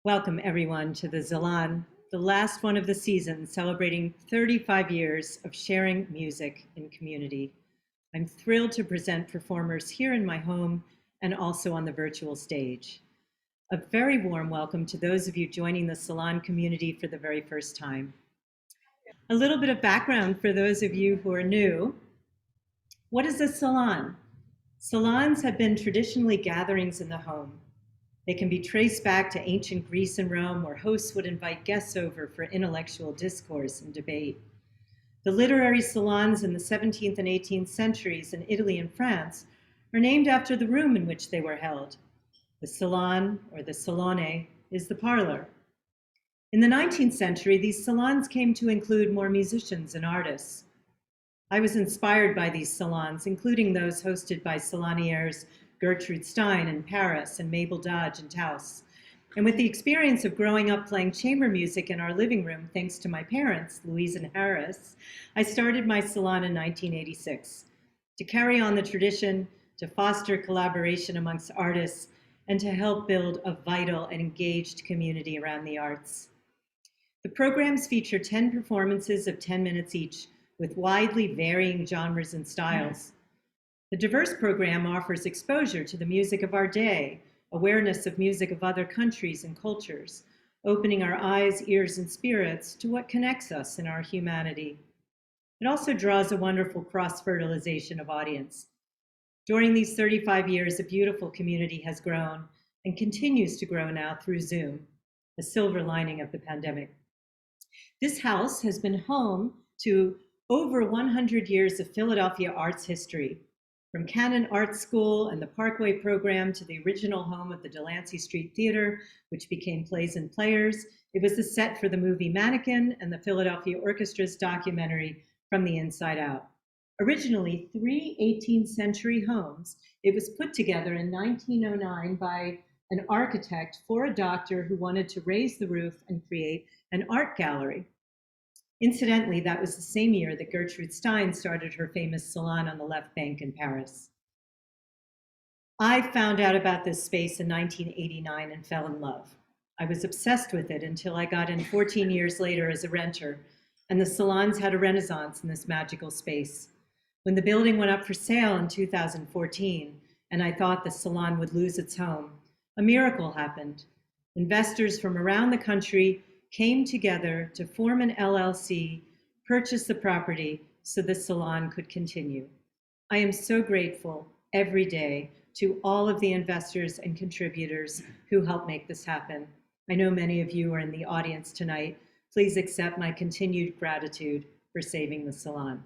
Welcome everyone to the Salon, the last one of the season, celebrating 35 years of sharing music in community. I'm thrilled to present performers here in my home and also on the virtual stage. A very warm welcome to those of you joining the Salon community for the very first time. A little bit of background for those of you who are new. What is a salon? Salons have been traditionally gatherings in the home. They can be traced back to ancient Greece and Rome, where hosts would invite guests over for intellectual discourse and debate. The literary salons in the 17th and 18th centuries in Italy and France are named after the room in which they were held. The salon, or the salone, is the parlor. In the 19th century, these salons came to include more musicians and artists. I was inspired by these salons, including those hosted by salonières Gertrude Stein in Paris and Mabel Dodge in Taos. And with the experience of growing up playing chamber music in our living room, thanks to my parents, Louise and Harris, I started my salon in 1986 to carry on the tradition, to foster collaboration amongst artists, and to help build a vital and engaged community around the arts. The programs feature 10 performances of 10 minutes each, with widely varying genres and styles. The diverse program offers exposure to the music of our day, awareness of music of other countries and cultures, opening our eyes, ears, and spirits to what connects us in our humanity. It also draws a wonderful cross-fertilization of audience. During these 35 years, a beautiful community has grown and continues to grow now through Zoom, the silver lining of the pandemic. This house has been home to over 100 years of Philadelphia arts history. From Canon Art School and the Parkway program to the original home of the Delancey Street Theater, which became Plays and Players, it was the set for the movie Mannequin and the Philadelphia Orchestra's documentary From the Inside Out. Originally 3 18th century homes, it was put together in 1909 by an architect for a doctor who wanted to raise the roof and create an art gallery. Incidentally, that was the same year that Gertrude Stein started her famous salon on the left bank in Paris. I found out about this space in 1989 and fell in love. I was obsessed with it until I got in 14 years later as a renter, and the salons had a renaissance in this magical space. When the building went up for sale in 2014, and I thought the salon would lose its home, a miracle happened. Investors from around the country came together to form an LLC, purchase the property so the salon could continue. I am so grateful every day to all of the investors and contributors who helped make this happen. I know many of you are in the audience tonight. Please accept my continued gratitude for saving the salon.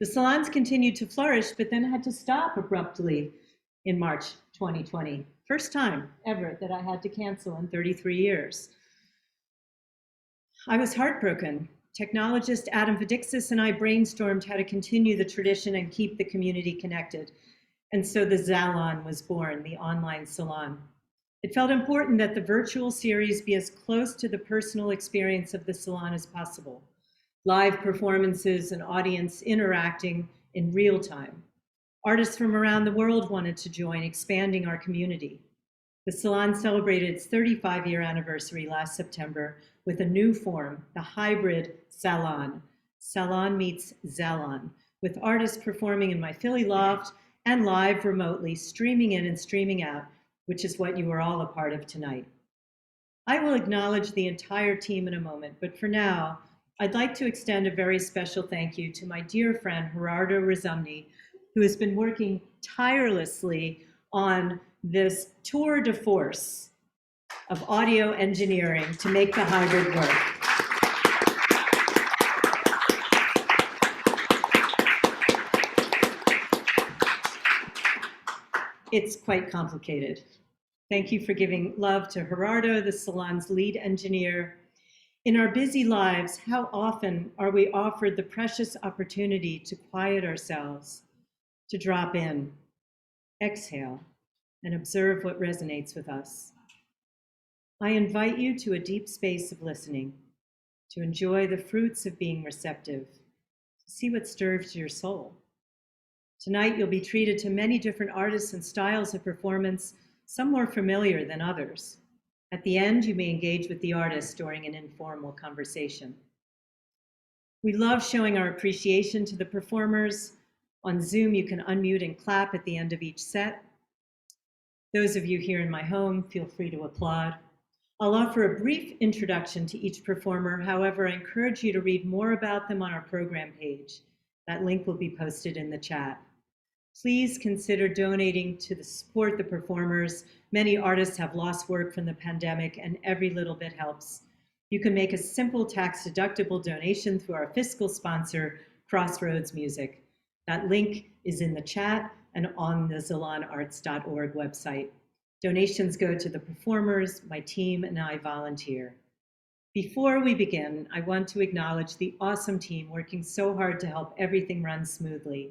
The salons continued to flourish, but then had to stop abruptly in March 2020. First time ever that I had to cancel in 33 years. I was heartbroken. Technologist Adam Vidixis and I brainstormed how to continue the tradition and keep the community connected. And so the SZalon was born, the online salon. It felt important that the virtual series be as close to the personal experience of the salon as possible. Live performances and audience interacting in real time. Artists from around the world wanted to join, expanding our community. The salon celebrated its 35-year anniversary last September with a new form, the hybrid Salon. Salon meets SZalon, with artists performing in my Philly loft and live remotely, streaming in and streaming out, which is what you are all a part of tonight. I will acknowledge the entire team in a moment, but for now, I'd like to extend a very special thank you to my dear friend, Gerardo Rizumni, who has been working tirelessly on this tour de force of audio engineering to make the hybrid work. It's quite complicated. Thank you for giving love to Gerardo, the salon's lead engineer. In our busy lives, how often are we offered the precious opportunity to quiet ourselves, to drop in, exhale, and observe what resonates with us? I invite you to a deep space of listening, to enjoy the fruits of being receptive, to see what stirs your soul. Tonight, you'll be treated to many different artists and styles of performance, some more familiar than others. At the end, you may engage with the artist during an informal conversation. We love showing our appreciation to the performers. On Zoom, you can unmute and clap at the end of each set. Those of you here in my home, feel free to applaud. I'll offer a brief introduction to each performer. However, I encourage you to read more about them on our program page. That link will be posted in the chat. Please consider donating to support the performers. Many artists have lost work from the pandemic, and every little bit helps. You can make a simple tax-deductible donation through our fiscal sponsor, Crossroads Music. That link is in the chat and on the SZalonArts.org website. Donations go to the performers, my team, and I volunteer. Before we begin, I want to acknowledge the awesome team working so hard to help everything run smoothly.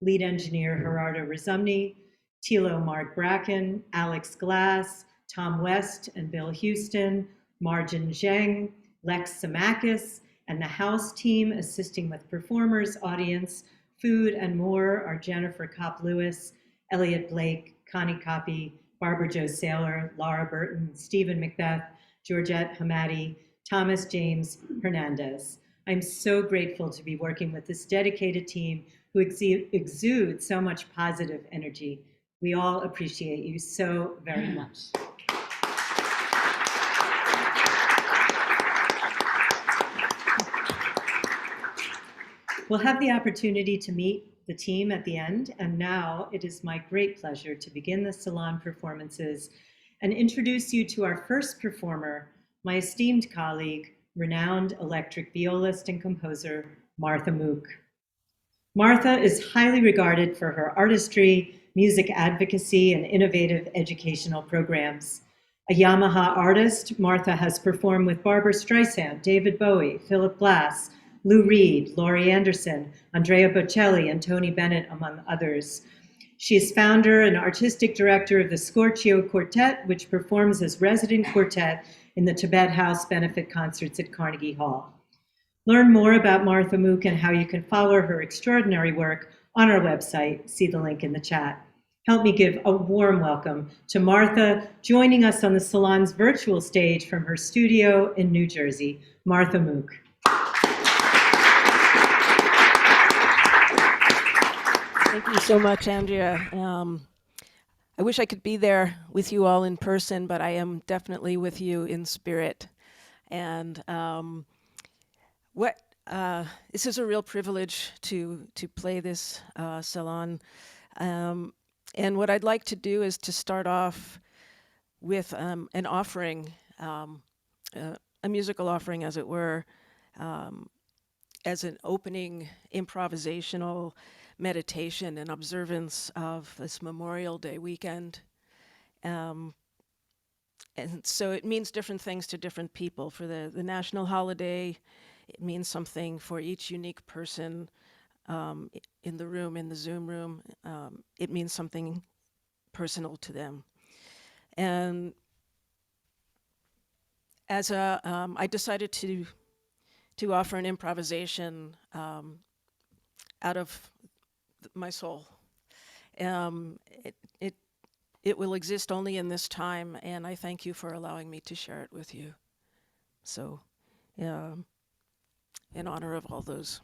Lead engineer Gerardo Rizumni, Tilo Mark Bracken, Alex Glass, Tom West and Bill Houston, Marjin Zheng, Lex Samakis, and the house team assisting with performers, audience, food, and more are Jennifer Kopp-Lewis, Elliot Blake, Connie Copy, Barbara Jo Saylor, Laura Burton, Stephen Macbeth, Georgette Hamadi, Thomas James Hernandez. I'm so grateful to be working with this dedicated team who exude so much positive energy. We all appreciate you so very much. We'll have the opportunity to meet the team at the end, and now it is my great pleasure to begin the Salon performances and introduce you to our first performer, my esteemed colleague, renowned electric violist and composer, Martha Mooke. Martha is highly regarded for her artistry, music advocacy, and innovative educational programs. A Yamaha artist, Martha has performed with Barbra Streisand, David Bowie, Philip Glass, Lou Reed, Laurie Anderson, Andrea Bocelli, and Tony Bennett, among others. She is founder and artistic director of the Scorchio Quartet, which performs as resident quartet in the Tibet House benefit concerts at Carnegie Hall. Learn more about Martha Mooke and how you can follow her extraordinary work on our website. See the link in the chat. Help me give a warm welcome to Martha, joining us on the Salon's virtual stage from her studio in New Jersey, Martha Mooke. Thank you so much, Andrea. I wish I could be there with you all in person, but I am definitely with you in spirit. And this is a real privilege to play this Salon. And what I'd like to do is to start off with an offering, a musical offering, as it were, as an opening improvisational meditation and observance of this Memorial Day weekend. And so it means different things to different people. For the national holiday, it means something for each unique person in the room, in the Zoom room. It means something personal to them. And as I decided to offer an improvisation out of my soul. It will exist only in this time, and I thank you for allowing me to share it with you. So, in honor of all those.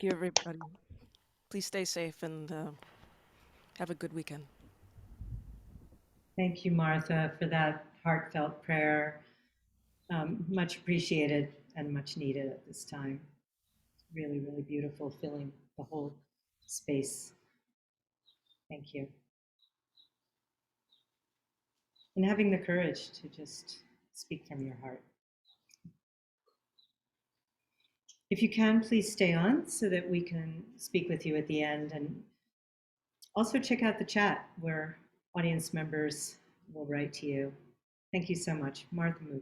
Thank you, everybody. Please stay safe and have a good weekend. Thank you, Martha, for that heartfelt prayer. Much appreciated and much needed at this time. Really, really beautiful, filling the whole space. Thank you. And having the courage to just speak from your heart. If you can, please stay on so that we can speak with you at the end. And also check out the chat where audience members will write to you. Thank you so much. Martha Mooke.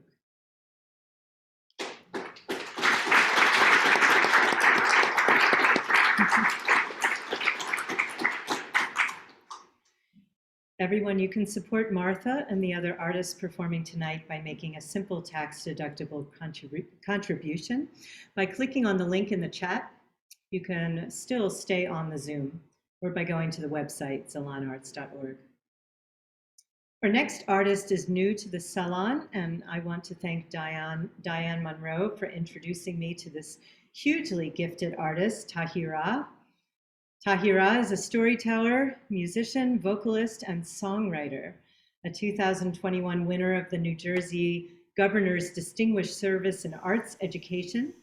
Everyone, you can support Martha and the other artists performing tonight by making a simple tax-deductible contribution. By clicking on the link in the chat, you can still stay on the Zoom, or by going to the website, salonarts.org. Our next artist is new to the Salon, and I want to thank Diane Monroe for introducing me to this hugely gifted artist, Tahira. Tahira is a storyteller, musician, vocalist, and songwriter, a 2021 winner of the New Jersey Governor's Distinguished Service in Arts Education.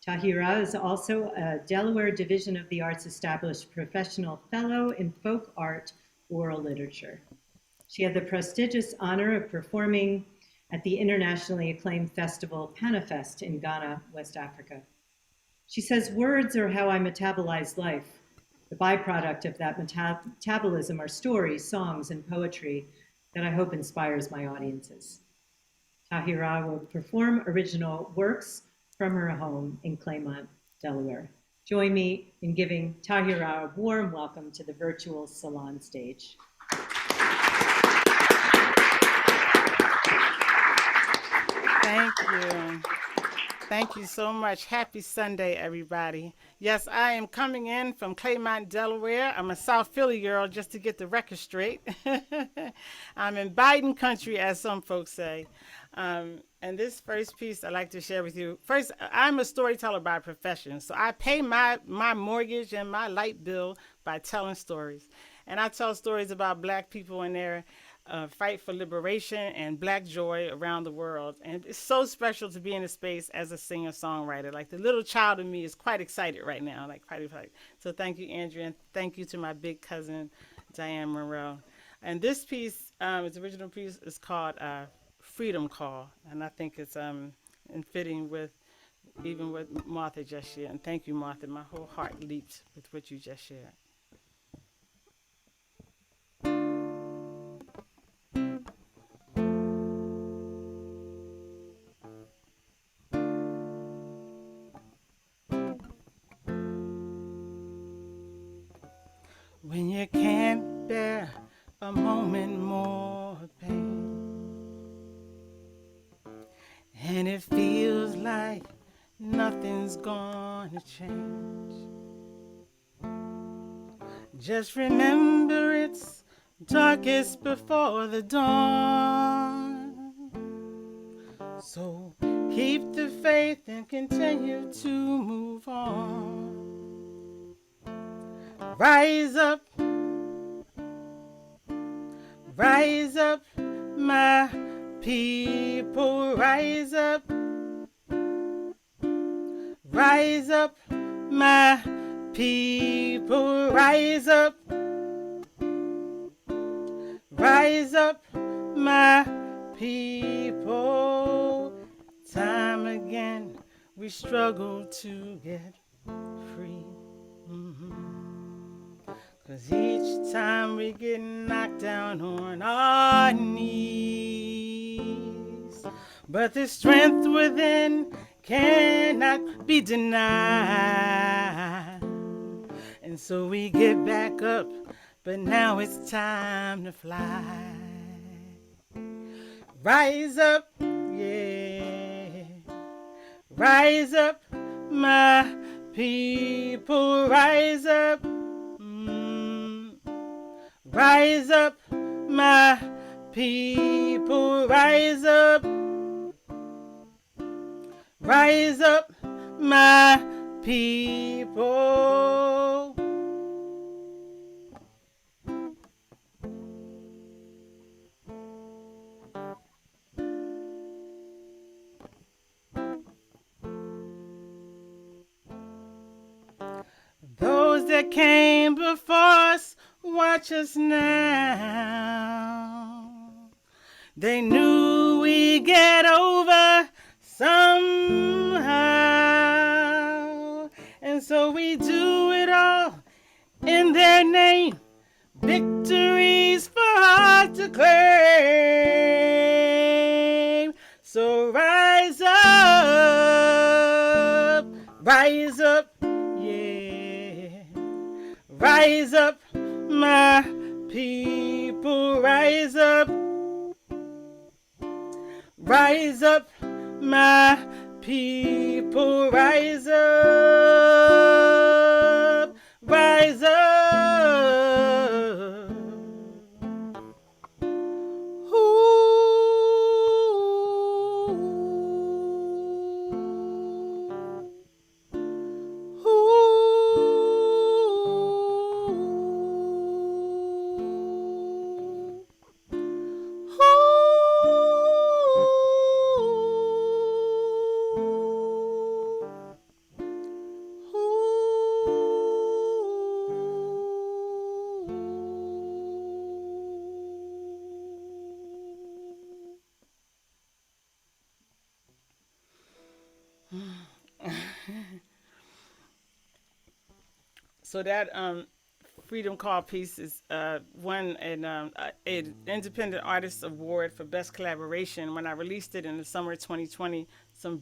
Tahira is also a Delaware Division of the Arts Established Professional Fellow in Folk Art Oral Literature. She had the prestigious honor of performing at the internationally acclaimed festival Panafest in Ghana, West Africa. She says, "Words are how I metabolize life. The byproduct of that metabolism are stories, songs, and poetry that I hope inspires my audiences." Tahira will perform original works from her home in Claymont, Delaware. Join me in giving Tahira a warm welcome to the virtual Salon stage. Thank you. Thank you so much. Happy Sunday, everybody. Yes, I am coming in from Claymont, Delaware. I'm a South Philly girl, just to get the record straight. I'm in Biden country, as some folks say. And this first piece I'd like to share with you. First, I'm a storyteller by profession, so I pay my mortgage and my light bill by telling stories. And I tell stories about Black people and their fight for liberation and Black joy around the world. And it's so special to be in a space as a singer-songwriter. Like, the little child in me is quite excited right now, like quite excited. So thank you, Andrea, and thank you to my big cousin, Diane Monroe. And this piece, its original piece, is called Freedom Call. And I think it's in fitting with even what Martha just shared. And thank you, Martha. My whole heart leaped with what you just shared. When you can't bear a moment more pain, and it feels like nothing's gonna change, just remember it's darkest before the dawn. So keep the faith and continue to move on. Rise up, my people, rise up, my people, rise up, my people. Time again we struggle to get free. 'Cause each time we get knocked down on our knees, but the strength within cannot be denied. And so we get back up, but now it's time to fly. Rise up, yeah. Rise up, my people, rise up. Rise up, my people, rise up. Rise up, my people. Those that came before us, watch us now. They knew we'd get over somehow. And so we do it all in their name. Victories for us to claim. So rise up, yeah. Rise up, my people, rise up. Rise up, my people, rise up, rise up. So that Freedom Call piece is won an Independent Artist Award for Best Collaboration. When I released it in the summer of 2020, some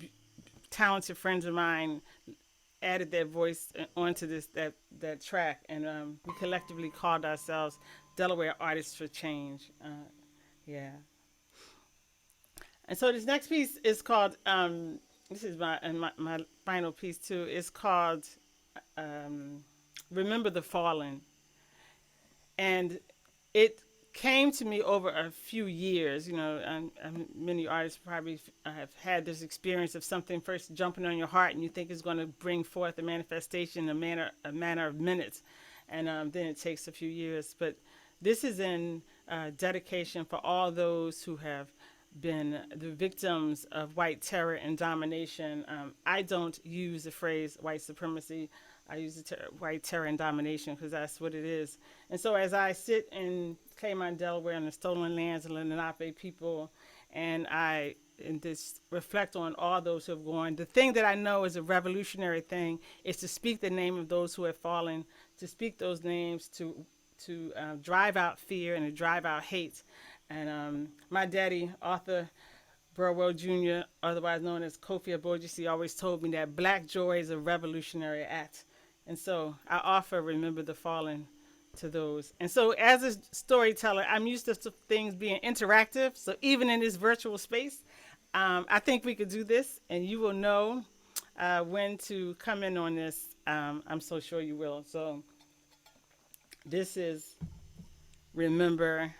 talented friends of mine added their voice onto that track, and we collectively called ourselves Delaware Artists for Change. Yeah. And so this next piece is called, this is my final piece too, it's called Remember the Fallen. And it came to me over a few years. You know, many artists probably have had this experience of something first jumping on your heart and you think it's going to bring forth a manifestation in a matter of minutes. And then it takes a few years. But this is in dedication for all those who have been the victims of white terror and domination. I don't use the phrase white supremacy. I use the white terror and domination because that's what it is. And so as I sit in Claymont, Delaware, on the stolen lands of the Lenape people, and I just reflect on all those who have gone, the thing that I know is a revolutionary thing is to speak the name of those who have fallen, to speak those names, to drive out fear and to drive out hate. And my daddy, Arthur Burwell Jr., otherwise known as Kofi Abojisi, always told me that black joy is a revolutionary act. And so I offer Remember the Fallen to those. And so as a storyteller, I'm used to things being interactive. So even in this virtual space, I think we could do this, and you will know when to come in on this. I'm so sure you will. So this is Remember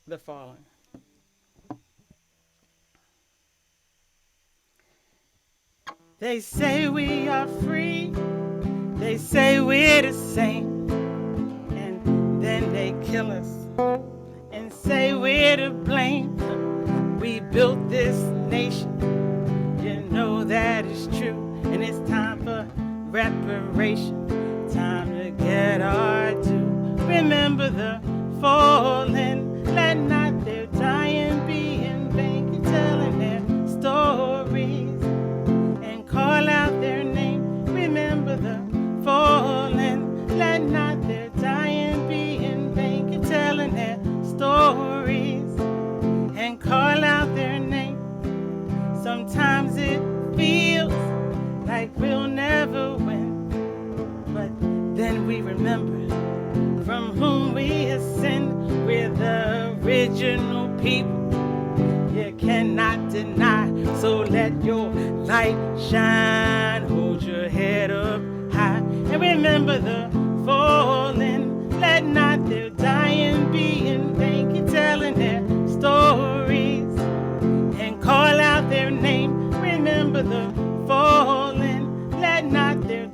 the Fallen. They say we are free, they say we're the same, and then they kill us and say we're to blame. We built this nation, you know that is true, and it's time for reparation, time to get our due. Remember the fallen, let not their dying be in vain. Keep telling their stories and call out their name. Remember the fallen, let not their dying be in vain. Keep telling their stories and call out their name. Sometimes it feels like we'll never win, but then we remember from whom we ascend. We're the original people you cannot deny, so let your light shine. Hold your head up high and remember the fallen, let not their dying be in vain. Keep telling their stories and call out their name. Remember the fallen, let not their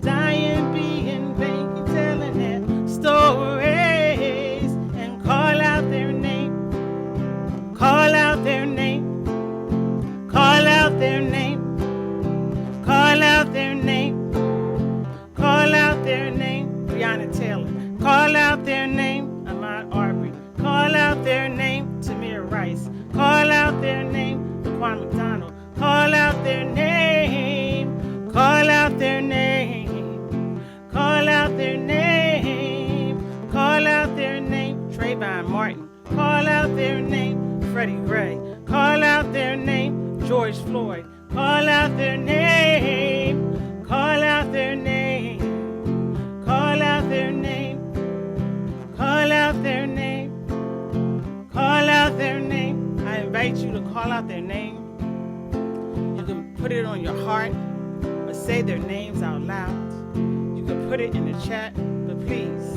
George Floyd. Call out their name, call out their name, call out their name, call out their name, call out their name. I invite you to call out their name. You can put it on your heart or say their names out loud. You can put it in the chat, but please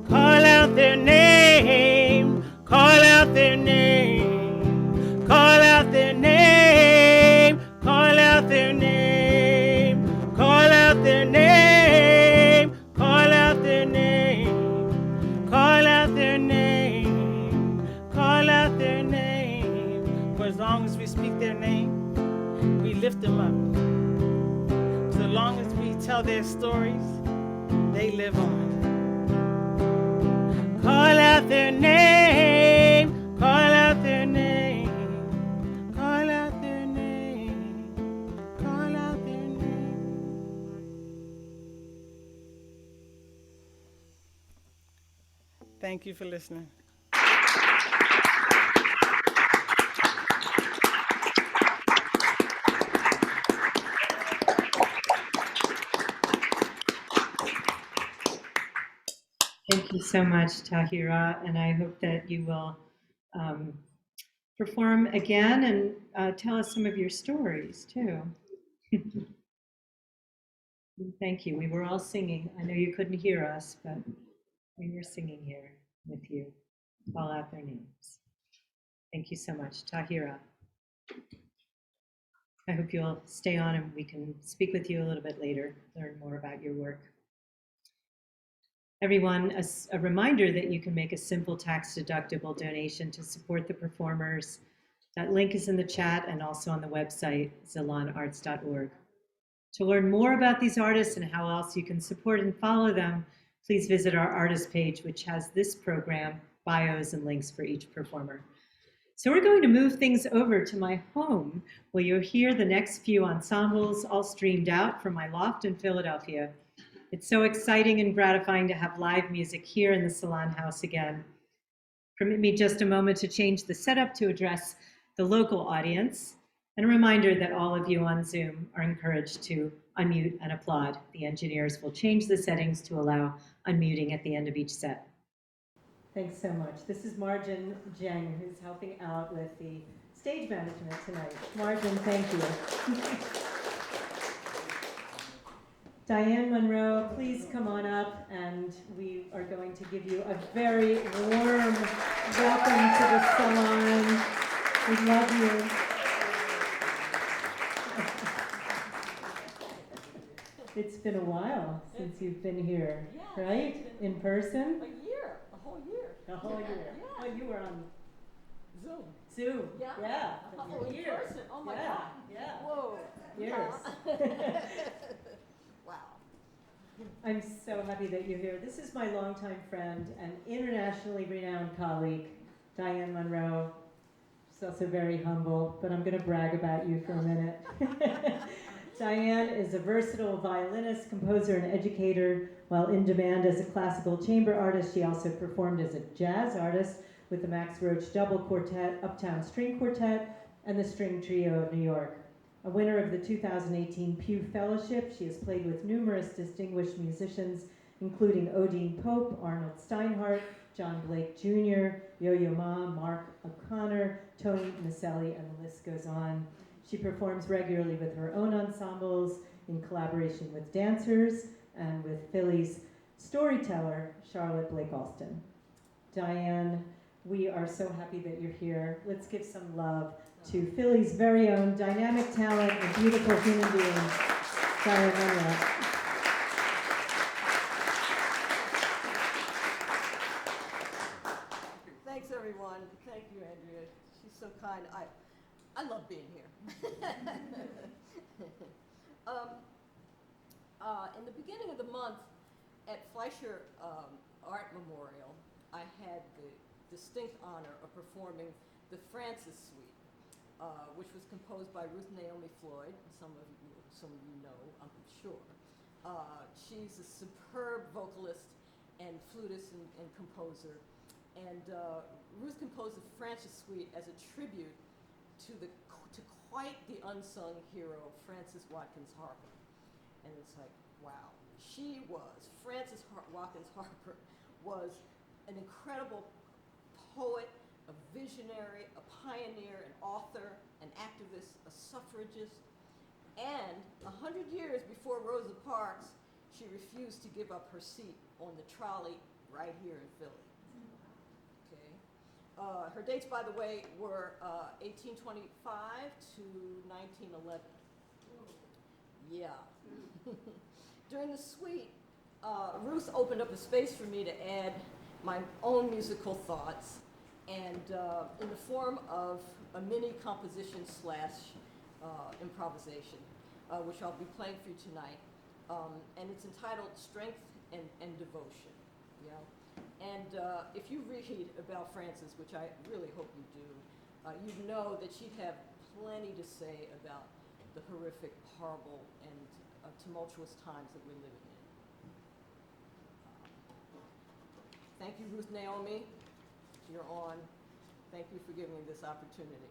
call out their name, call out their name, call out their name, call out their name, call out their name, call out their name, call out their name, call out their name. For as long as we speak their name, we lift them up. So long as we tell their stories, they live on. Call out their name, call out their name, call out their name, call out their name. Thank you for listening. Thank you so much, Tahira, and I hope that you will perform again and tell us some of your stories too. Thank you. We were all singing. I know you couldn't hear us, but we were singing here with you. Call out their names. Thank you so much, Tahira. I hope you'll stay on and we can speak with you a little bit later, learn more about your work. Everyone, a reminder that you can make a simple tax-deductible donation to support the performers. That link is in the chat and also on the website, SZalonArts.org. To learn more about these artists and how else you can support and follow them, please visit our artist page, which has this program, bios, and links for each performer. So we're going to move things over to my home, where you'll hear the next few ensembles all streamed out from my loft in Philadelphia. It's so exciting and gratifying to have live music here in the Salon house again. Permit me just a moment to change the setup to address the local audience, and a reminder that all of you on Zoom are encouraged to unmute and applaud. The engineers will change the settings to allow unmuting at the end of each set. Thanks so much. This is Marjin Jeng, who's helping out with the stage management tonight. Marjin, thank you. Diane Monroe, please come on up, and we are going to give you a very warm welcome to the Salon. We love you. It's been a while since you've been here, right? In person? A year, a whole year. A whole year. Yeah. Well, you were on Zoom. Zoom. Yeah. A Oh, in year. person. Oh my Yeah. God. Yeah. Whoa. Years. Wow. I'm so happy that you're here. This is my longtime friend and internationally renowned colleague, Diane Monroe. She's also very humble, but I'm going to brag about you for a minute. Diane is a versatile violinist, composer, and educator. While in demand as a classical chamber artist, she also performed as a jazz artist with the Max Roach Double Quartet, Uptown String Quartet, and the String Trio of New York. A winner of the 2018 Pew Fellowship, she has played with numerous distinguished musicians, including Odine Pope, Arnold Steinhardt, John Blake Jr., Yo-Yo Ma, Mark O'Connor, Tony Maselli, and the list goes on. She performs regularly with her own ensembles in collaboration with dancers and with Philly's storyteller, Charlotte Blake Alston. Diane, we are so happy that you're here. Let's give some love to Philly's very own dynamic talent and beautiful human being, Diane Monroe. Thanks, everyone. Thank you, Andrea. She's so kind. I love being here. In the beginning of the month at Fleischer Art Memorial, I had the distinct honor of performing the Francis Suite, which was composed by Ruth Naomi Floyd. Some of you know, I'm sure. She's a superb vocalist and flutist and composer. And Ruth composed the Francis Suite as a tribute to quite the unsung hero, Frances Watkins Harper. And it's like, wow, Watkins Harper was an incredible poet, a visionary, a pioneer, an author, an activist, a suffragist, and 100 years before Rosa Parks, she refused to give up her seat on the trolley right here in Philly. Okay. Her dates, by the way, were 1825 to 1911. Yeah. During the suite, Ruth opened up a space for me to add my own musical thoughts, and in the form of a mini composition slash improvisation, which I'll be playing for you tonight. And it's entitled Strength and Devotion. Yeah? And if you read about Frances, which I really hope you do, you know that she'd have plenty to say about the horrific, horrible, and tumultuous times that we're living in. Thank you, Ruth Naomi. You're on. Thank you for giving me this opportunity.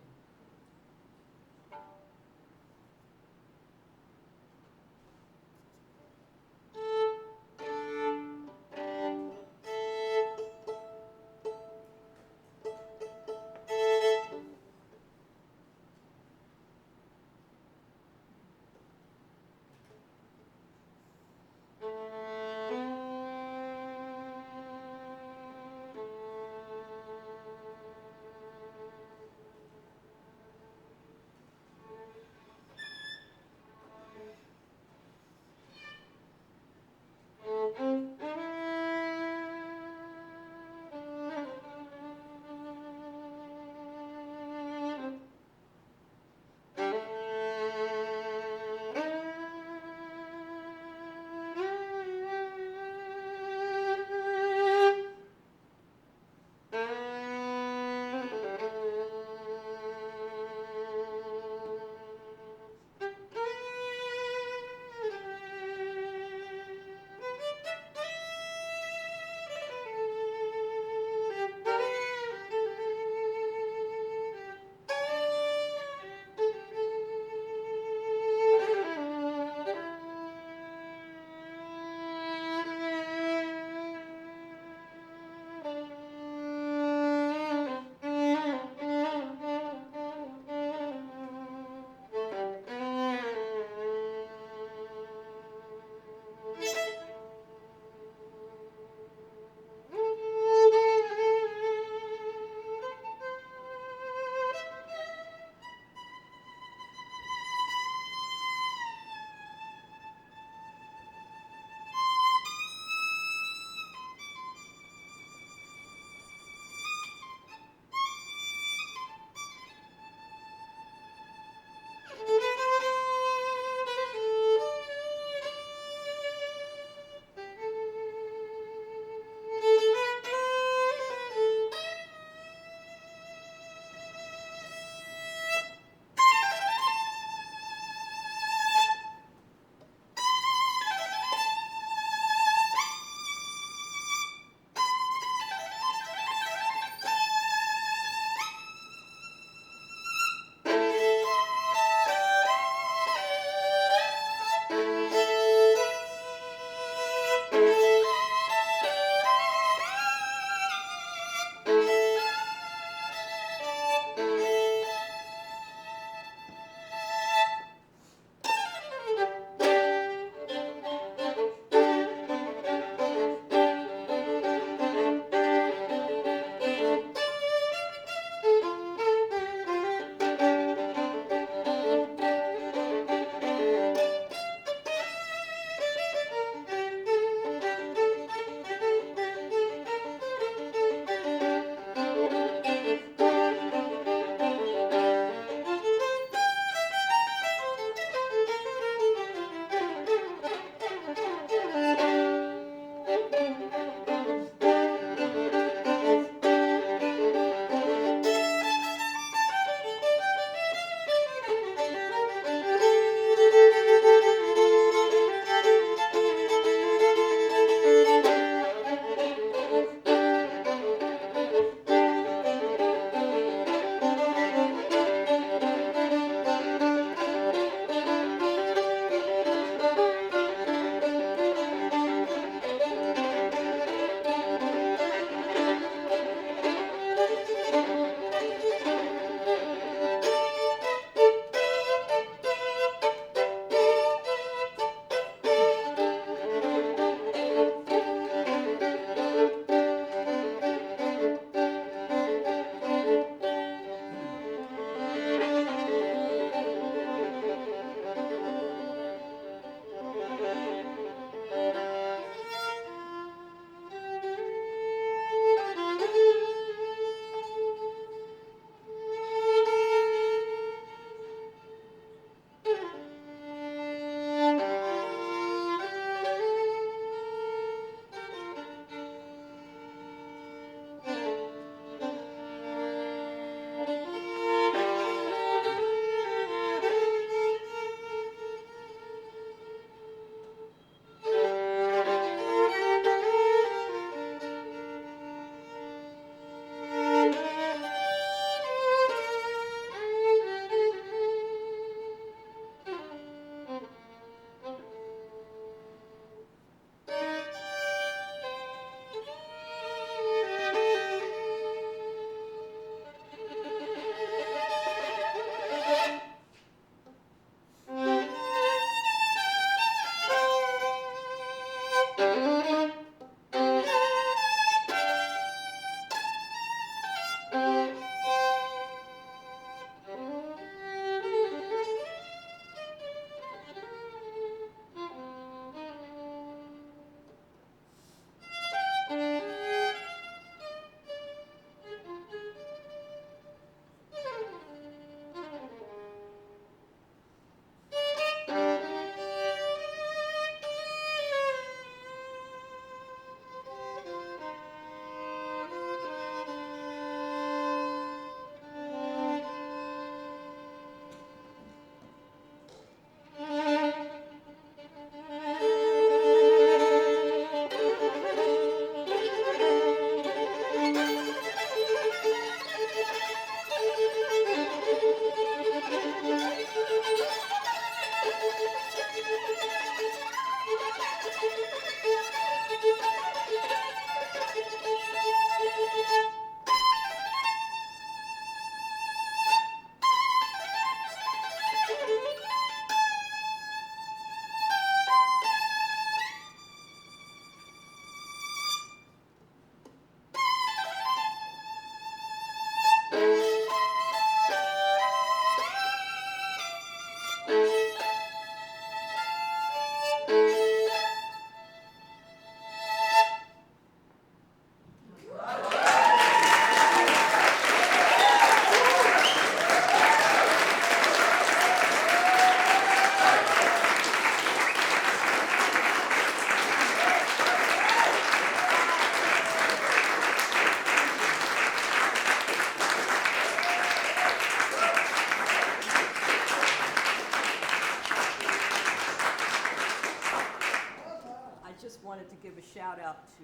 out to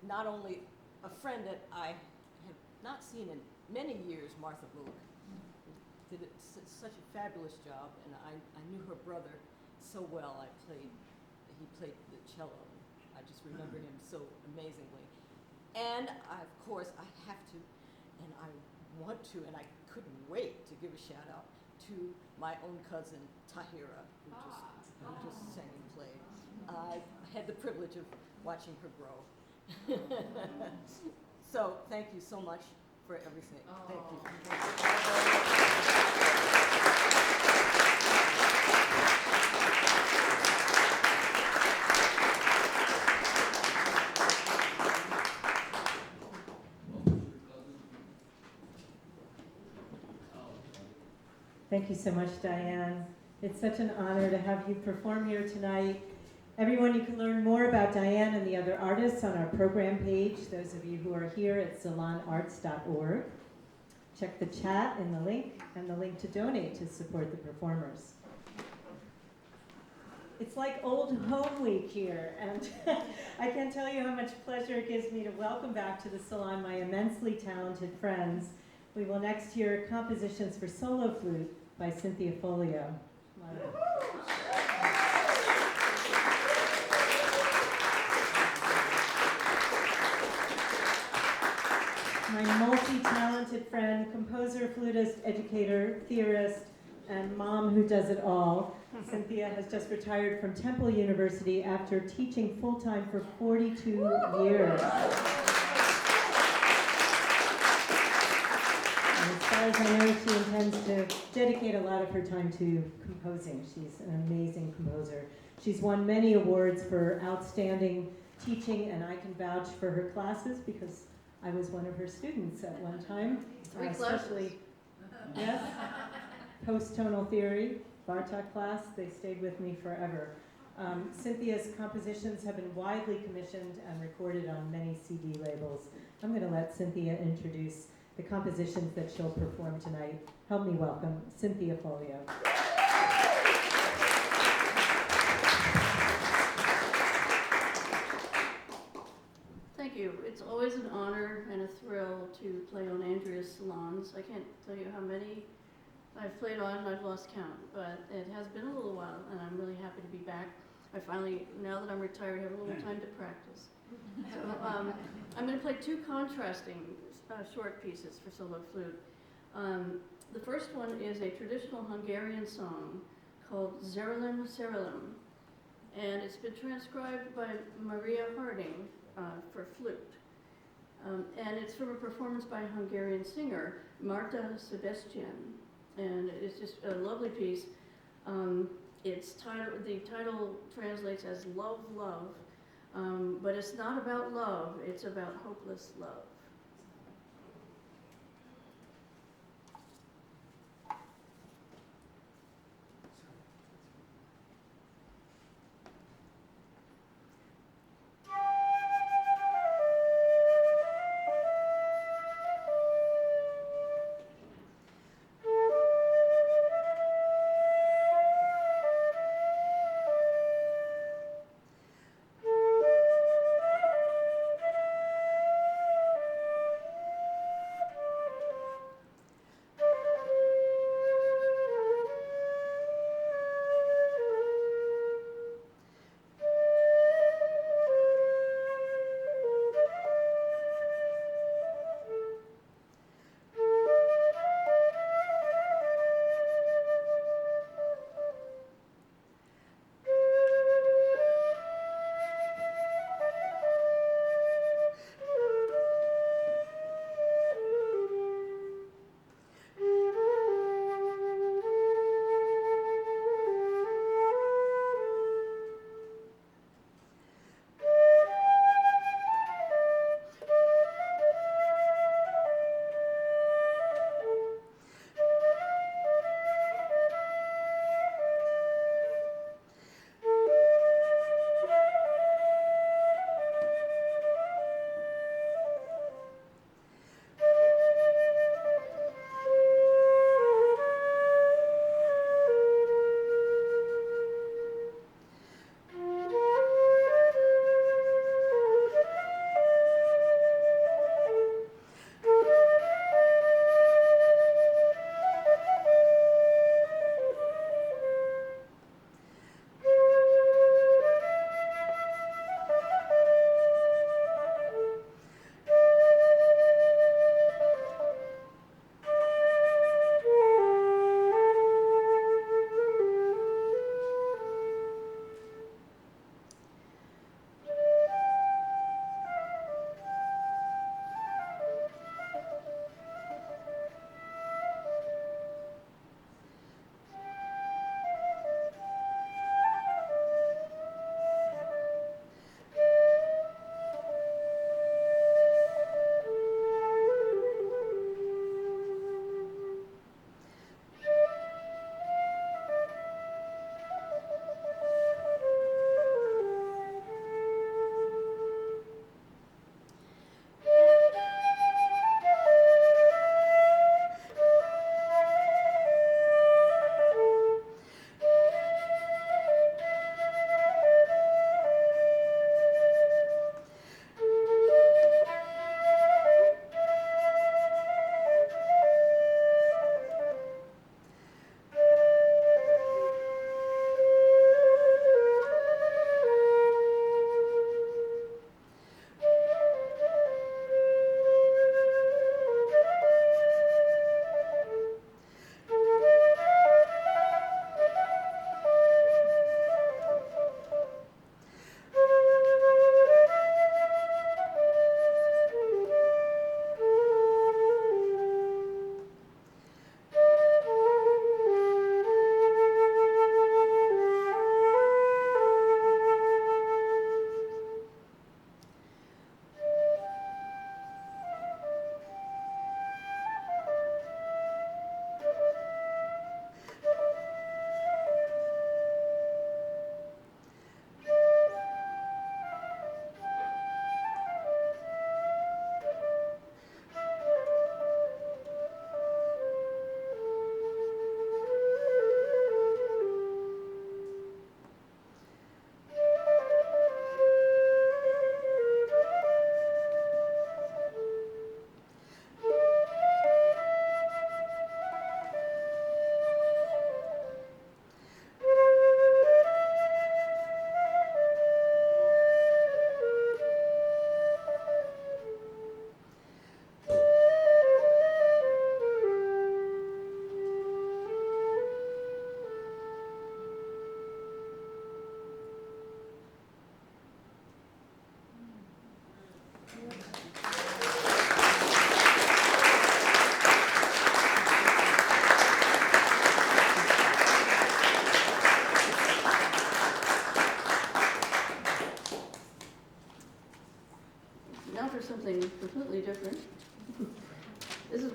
not only a friend that I have not seen in many years, Martha Mooke, who did such a fabulous job, and I knew her brother so well. He played the cello. I just remember him so amazingly. And of course, I have to, and I want to, and I couldn't wait to give a shout out to my own cousin, Tahira, who just sang and played. I had the privilege of watching her grow. So thank you so much for everything. Thank you. Thank you so much, Diane. It's such an honor to have you perform here tonight. Everyone, you can learn more about Diane and the other artists on our program page, those of you who are here at salonarts.org. Check the chat in the link and the link to donate to support the performers. It's like old home week here, and I can't tell you how much pleasure it gives me to welcome back to the Salon my immensely talented friends. We will next hear compositions for solo flute by Cynthia Folio. My multi-talented friend, composer, flutist, educator, theorist, and mom who does it all, Cynthia has just retired from Temple University after teaching full-time for 42 years. As far as I know, she intends to dedicate a lot of her time to composing. She's an amazing composer. She's won many awards for outstanding teaching, and I can vouch for her classes because I was one of her students at one time. Especially, yes, post-tonal theory, Bartok class, they stayed with me forever. Cynthia's compositions have been widely commissioned and recorded on many CD labels. I'm going to let Cynthia introduce the compositions that she'll perform tonight. Help me welcome Cynthia Folio. Thank you. It's always an honor and a thrill to play on Andrea's salons. I can't tell you how many I've played on, I've lost count, but it has been a little while, and I'm really happy to be back. I finally, now that I'm retired, have a little time to practice. So I'm going to play two contrasting short pieces for solo flute. The first one is a traditional Hungarian song called Szerelem, Szerelem, and it's been transcribed by Maria Harding for flute. And it's from a performance by a Hungarian singer, Marta Sebestyén, and it's just a lovely piece. The title translates as Love, Love, but it's not about love, it's about hopeless love.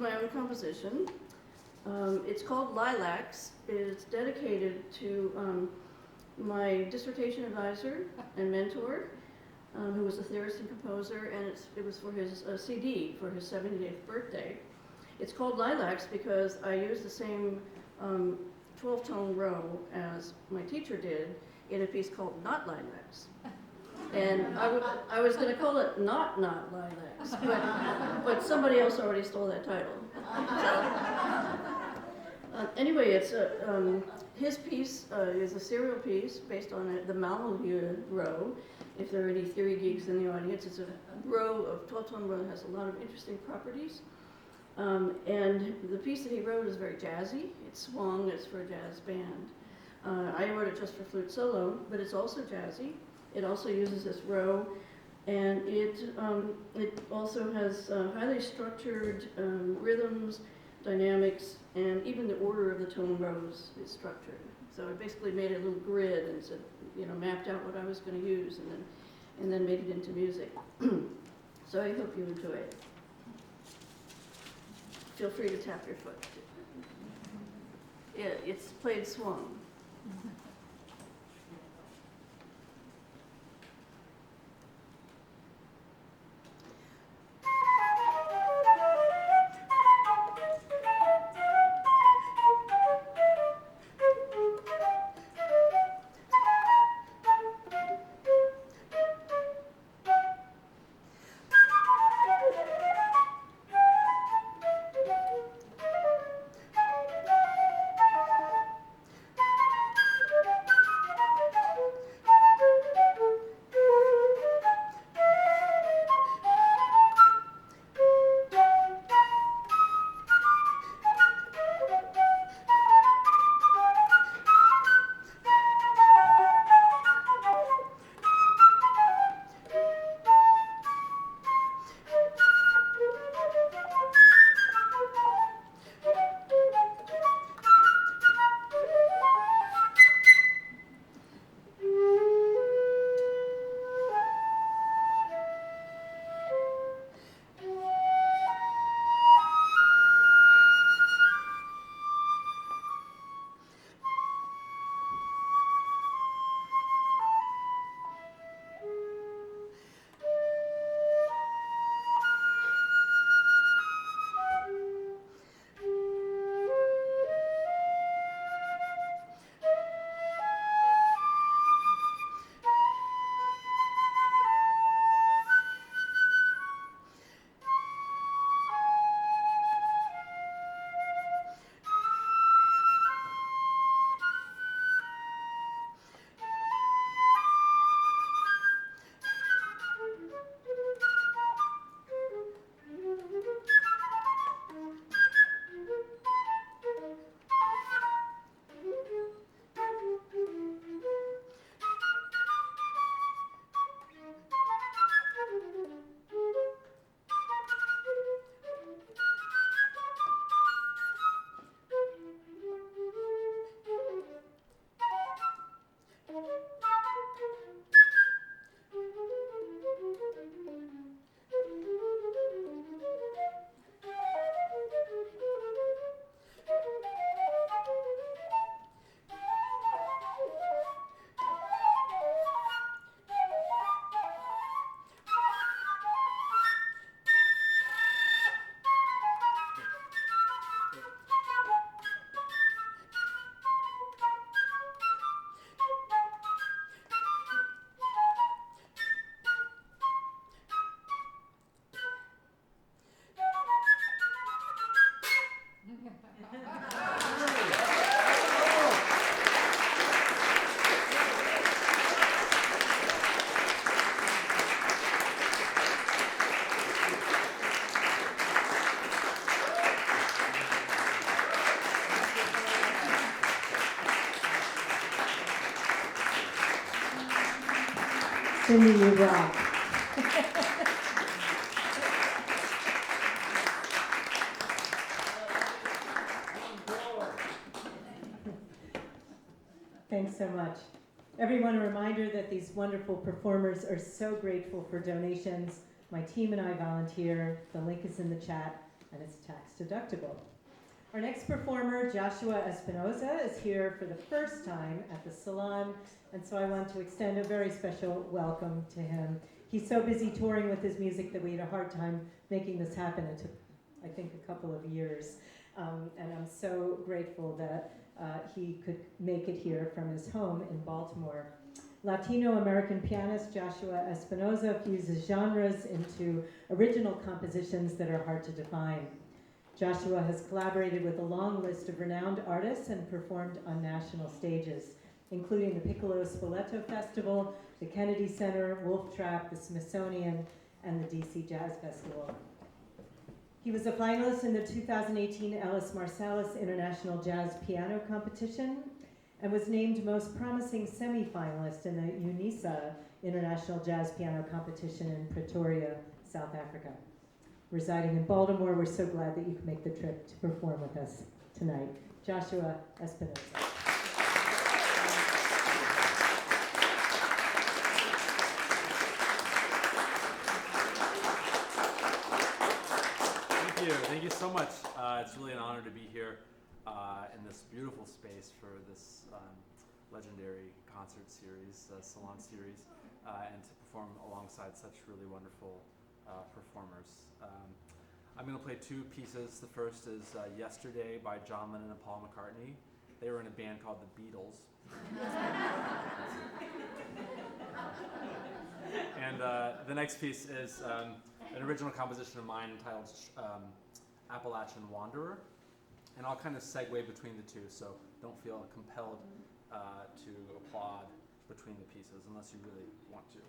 my own composition. It's called Lilacs. It's dedicated to my dissertation advisor and mentor, who was a theorist and composer, and it was for his CD for his 78th birthday. It's called Lilacs because I used the same 12-tone row as my teacher did in a piece called Not Lilacs. And I was going to call it Not Lilacs, but somebody else already stole that title. So, anyway, it's his piece is a serial piece based on the Malheur row. If there are any theory geeks in the audience, it's a row of 12-tone row that has a lot of interesting properties. And the piece that he wrote is very jazzy. It's swung, it's for a jazz band. I wrote it just for flute solo, but it's also jazzy. It also uses this row, and it also has highly structured rhythms, dynamics, and even the order of the tone rows is structured. So I basically made a little grid and said, mapped out what I was going to use, and then made it into music. So I hope you enjoy it. Feel free to tap your foot. Yeah, it's played swung. Cindy, you rock. Thanks so much. Everyone, a reminder that these wonderful performers are so grateful for donations. My team and I volunteer. The link is in the chat. and it's tax deductible. Our next performer, Joshua Espinoza, is here for the first time at the Salon, and so I want to extend a very special welcome to him. He's so busy touring with his music that we had a hard time making this happen. It took, I think, a couple of years, and I'm so grateful that he could make it here from his home in Baltimore. Latino-American pianist Joshua Espinoza fuses genres into original compositions that are hard to define. Joshua has collaborated with a long list of renowned artists and performed on national stages, including the Piccolo Spoleto Festival, the Kennedy Center, Wolf Trap, the Smithsonian, and the DC Jazz Festival. He was a finalist in the 2018 Ellis Marsalis International Jazz Piano Competition and was named Most Promising Semi-Finalist in the UNISA International Jazz Piano Competition in Pretoria, South Africa. Residing in Baltimore, we're so glad that you could make the trip to perform with us tonight. Joshua Espinoza. Thank you so much. It's really an honor to be here in this beautiful space for this legendary concert series, Salon series, and to perform alongside such really wonderful performers. I'm going to play two pieces. The first is Yesterday by John Lennon and Paul McCartney. They were in a band called the Beatles. And the next piece is an original composition of mine entitled Appalachian Wanderer. And I'll kind of segue between the two, so don't feel compelled to applaud between the pieces unless you really want to.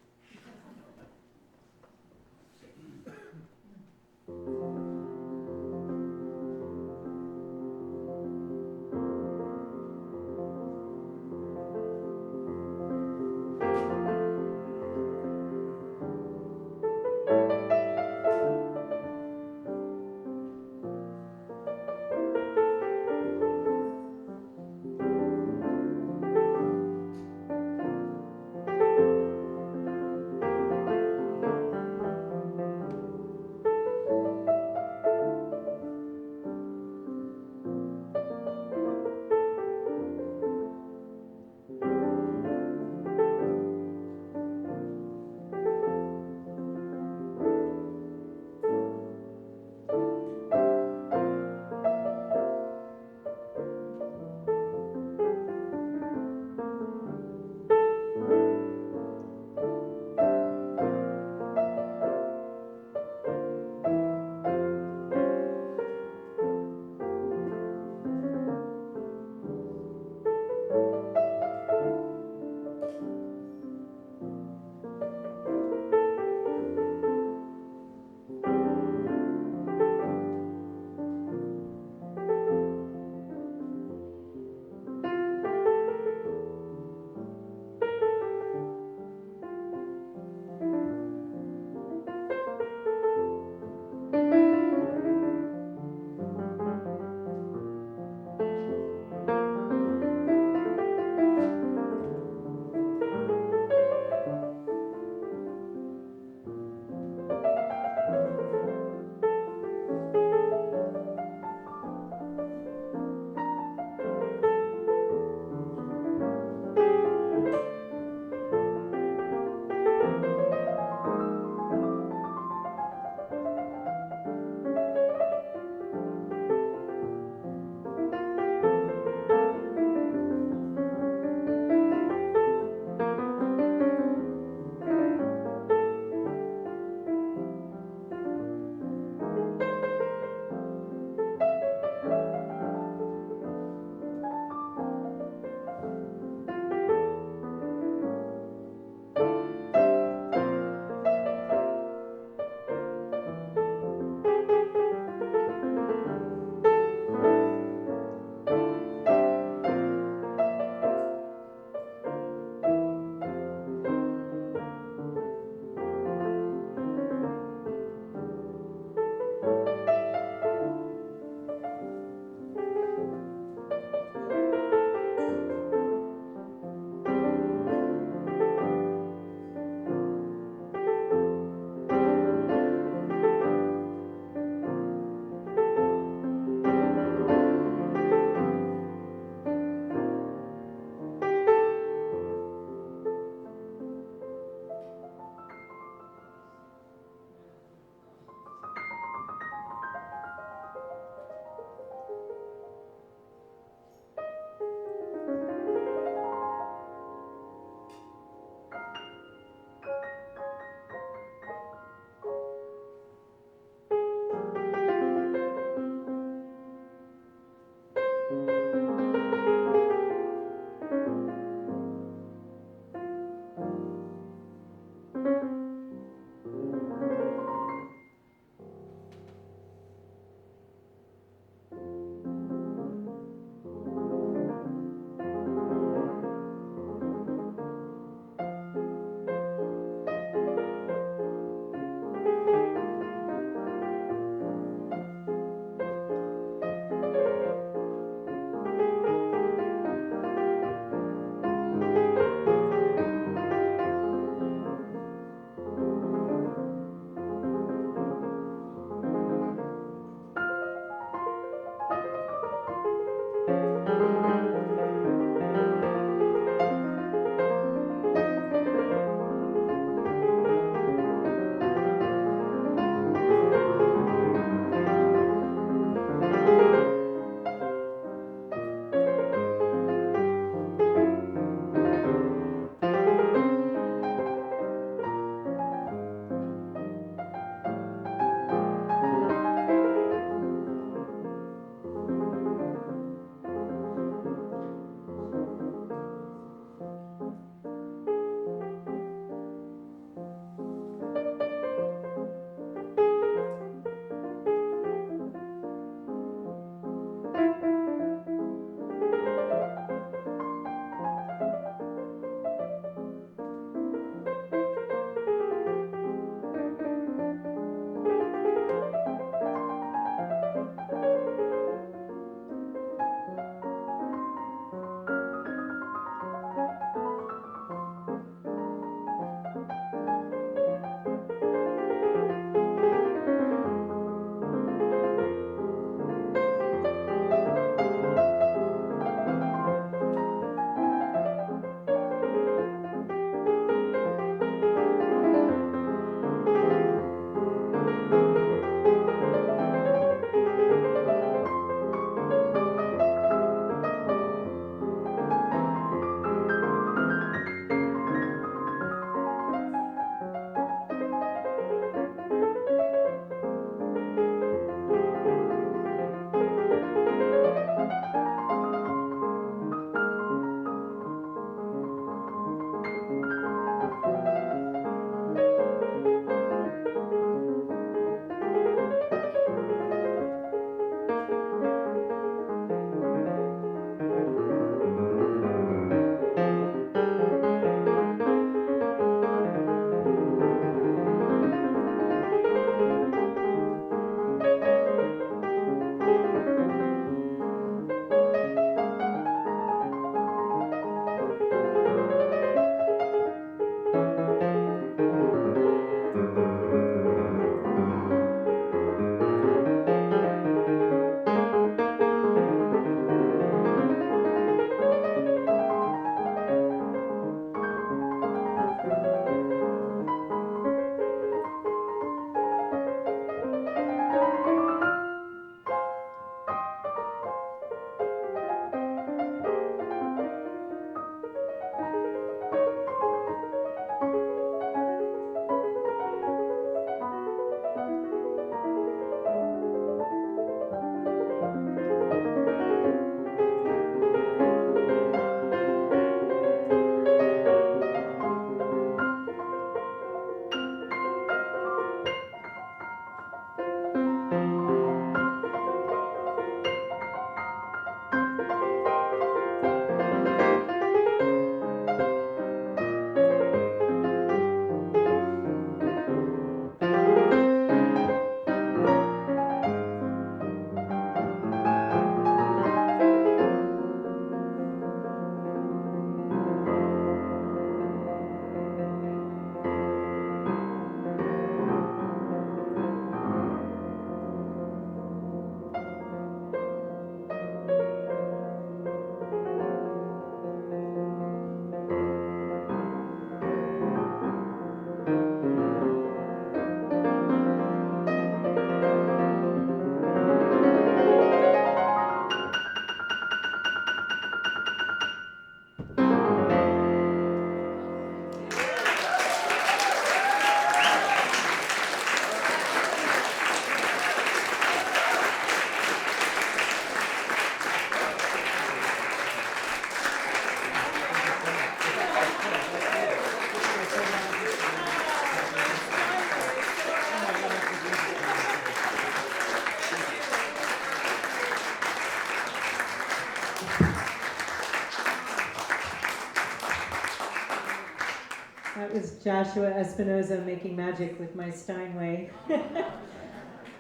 That was Joshua Espinoza making magic with my Steinway.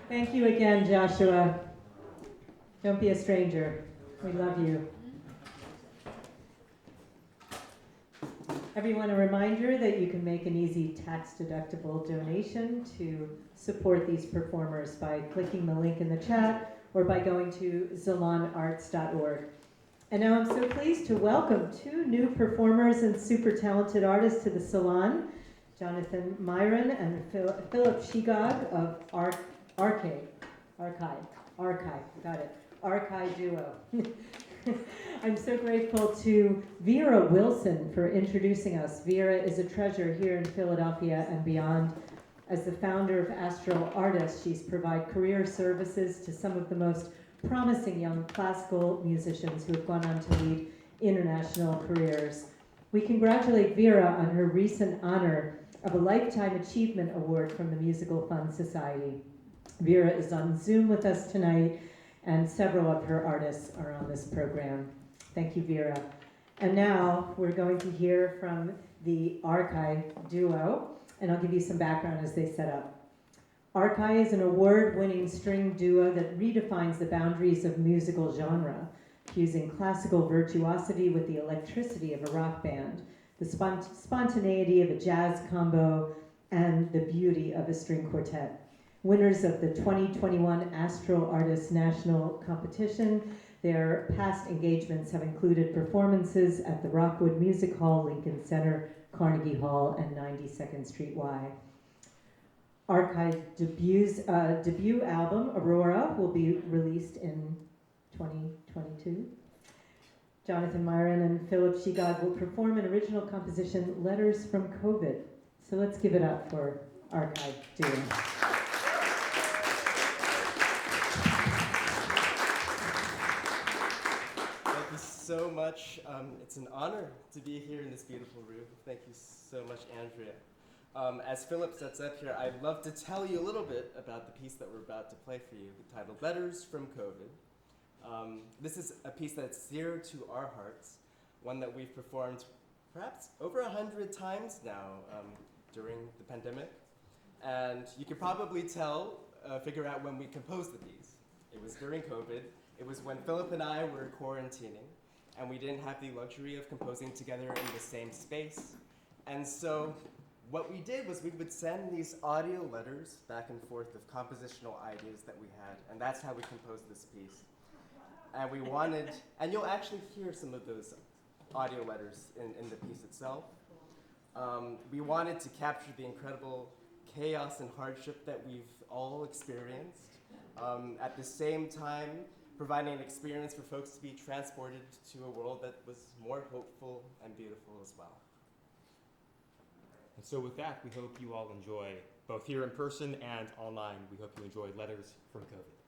Thank you again, Joshua. Don't be a stranger. We love you. Everyone, a reminder that you can make an easy tax-deductible donation to support these performers by clicking the link in the chat or by going to ZalonArts.org. And now I'm so pleased to welcome two new performers and super talented artists to the Salon, Jonathan Miron and Philip Sheegog of ARKAI, got it, ARKAI duo. I'm so grateful to Vera Wilson for introducing us. Vera is a treasure here in Philadelphia and beyond. As the founder of Astral Artists, she's provided career services to some of the most promising young classical musicians who have gone on to lead international careers. We congratulate Vera on her recent honor of a Lifetime Achievement Award from the Musical Fund Society. Vera is on Zoom with us tonight, and several of her artists are on this program. Thank you, Vera. And now we're going to hear from the ARKAI duo, and I'll give you some background as they set up. ARKAI is an award-winning string duo that redefines the boundaries of musical genre, fusing classical virtuosity with the electricity of a rock band, the spontaneity of a jazz combo, and the beauty of a string quartet. Winners of the 2021 Astral Artists National Competition, their past engagements have included performances at the Rockwood Music Hall, Lincoln Center, Carnegie Hall, and 92nd Street Y. ARKAI's debut album, Aurora, will be released in 2022. Jonathan Miron and Philip Sheegog will perform an original composition, Letters from COVID. So let's give it up for ARKAI duo. Thank you so much. It's an honor to be here in this beautiful room. Thank you so much, Andrea. As Philip sets up here, I'd love to tell you a little bit about the piece that we're about to play for you, titled Letters from COVID. This is a piece that's dear to our hearts, one that we've performed perhaps over 100 times now during the pandemic. And you can probably figure out when we composed the piece. It was during COVID. It was when Philip and I were quarantining, and we didn't have the luxury of composing together in the same space. And so what we did was we would send these audio letters back and forth of compositional ideas that we had, and that's how we composed this piece. And we wanted, and you'll actually hear some of those audio letters in the piece itself. We wanted to capture the incredible chaos and hardship that we've all experienced, at the same time providing an experience for folks to be transported to a world that was more hopeful and beautiful as well. And so with that, we hope you all enjoy, both here in person and online, we hope you enjoy Letters from COVID.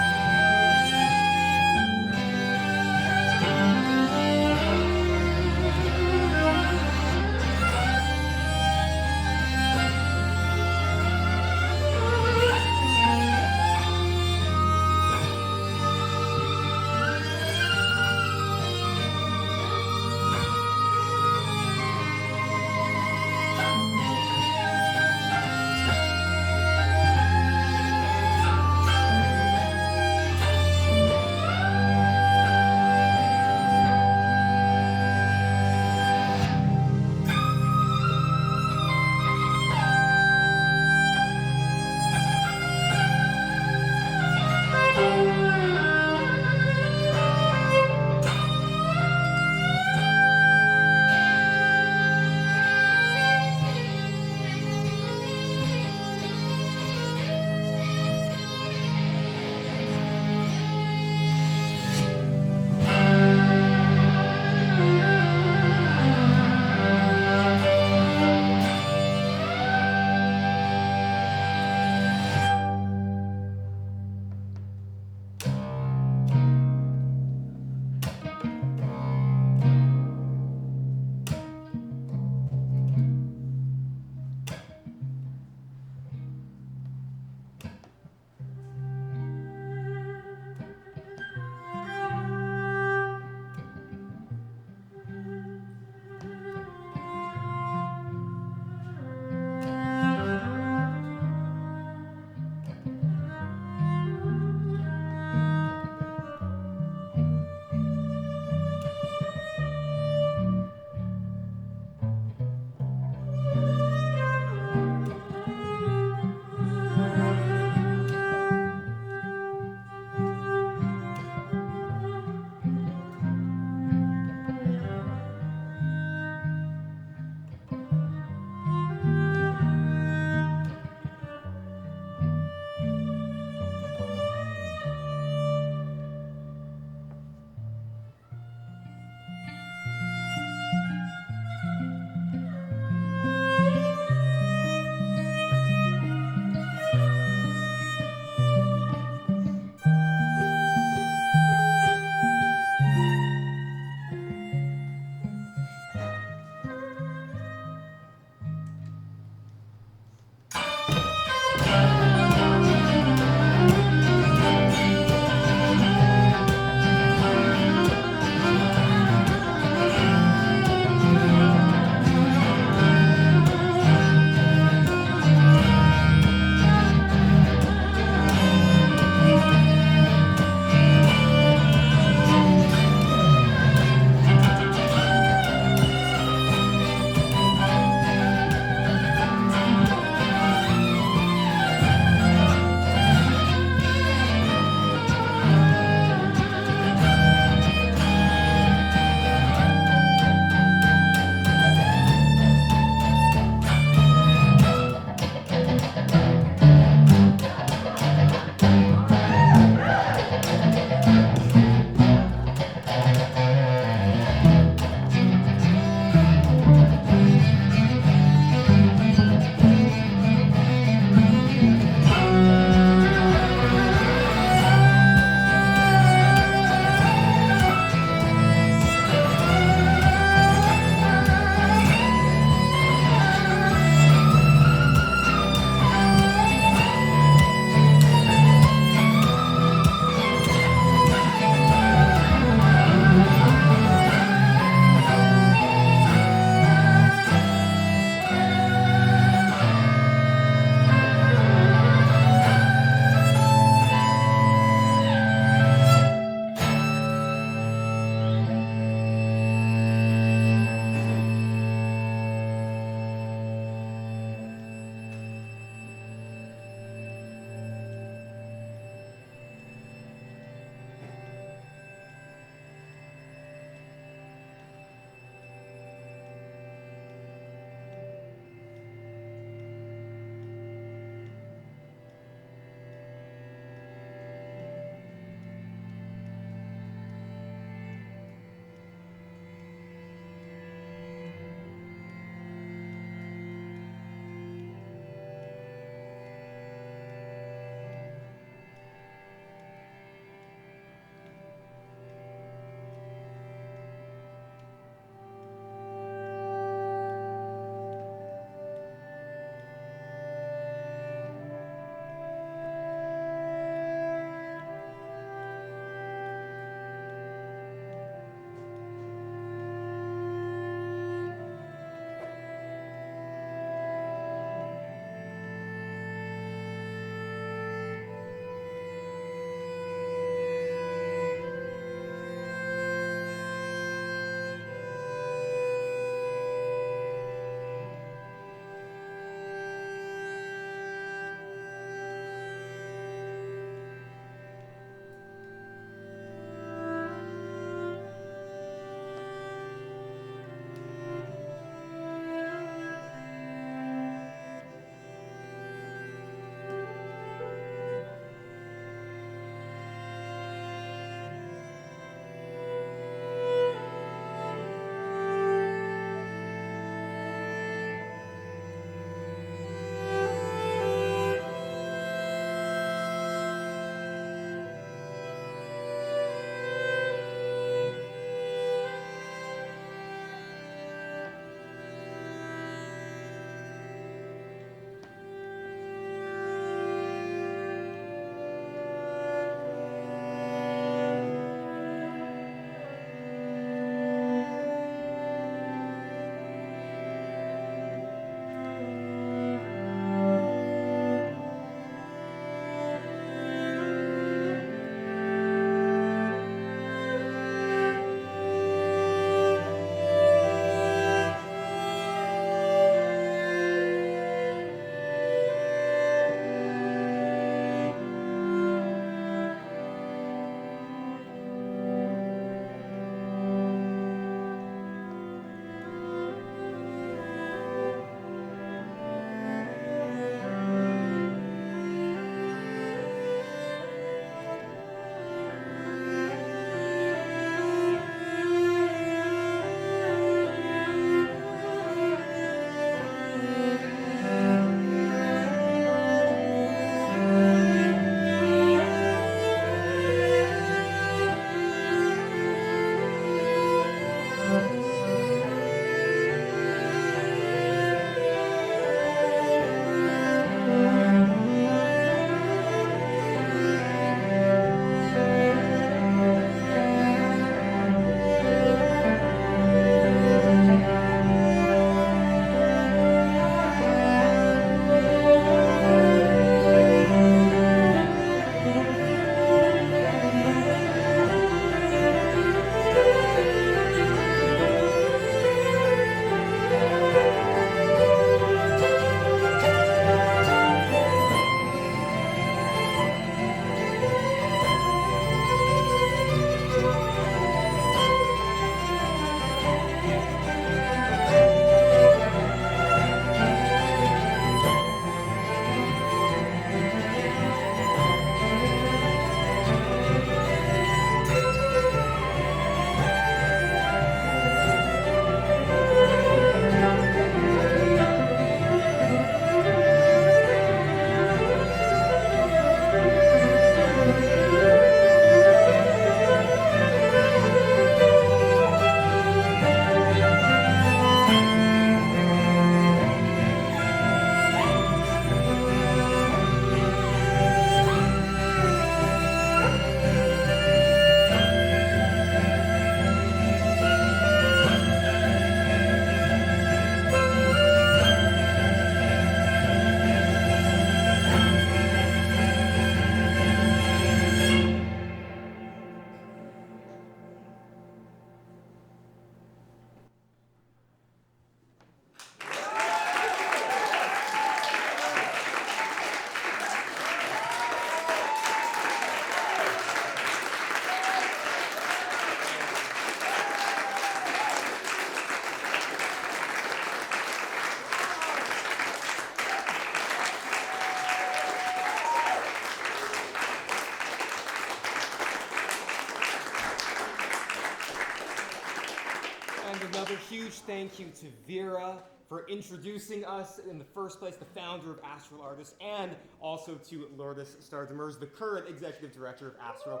another huge thank you to Vera for introducing us in the first place, the founder of Astral Artists, and also to Lourdes Stardemers, the current executive director of Astral.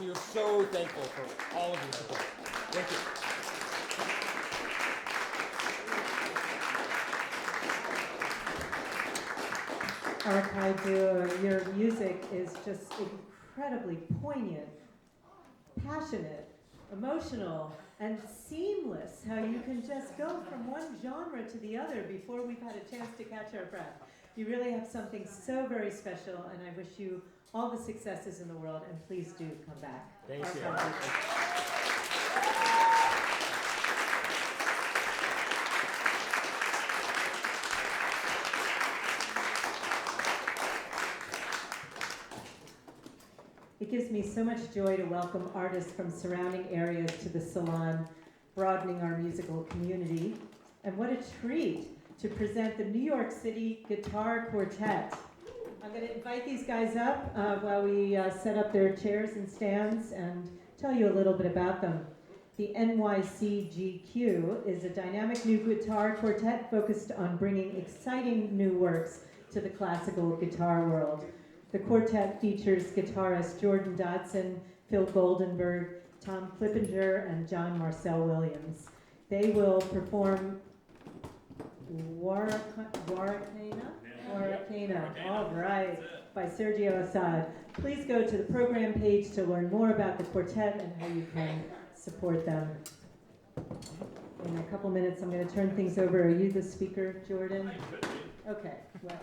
We are so thankful for all of your support. Thank you. ARKAI duo, your music is just incredibly poignant, passionate, emotional, and seamless. How you can just go from one genre to the other before we've had a chance to catch our breath. You really have something so very special, and I wish you all the successes in the world, and please do come back. Thank you. It gives me so much joy to welcome artists from surrounding areas to the Salon, broadening our musical community. And what a treat to present the New York City Guitar Quartet. I'm going to invite these guys up while we set up their chairs and stands and tell you a little bit about them. The NYCGQ is a dynamic new guitar quartet focused on bringing exciting new works to the classical guitar world. The quartet features guitarists Jordan Dodson, Phil Goldenberg, Tom Clippinger, and John Marcel Williams. They will perform Warakena, all right, by Sergio Assad. Please go to the program page to learn more about the quartet and how you can support them. In a couple minutes, I'm going to turn things over. Are you the speaker, Jordan? Okay, well.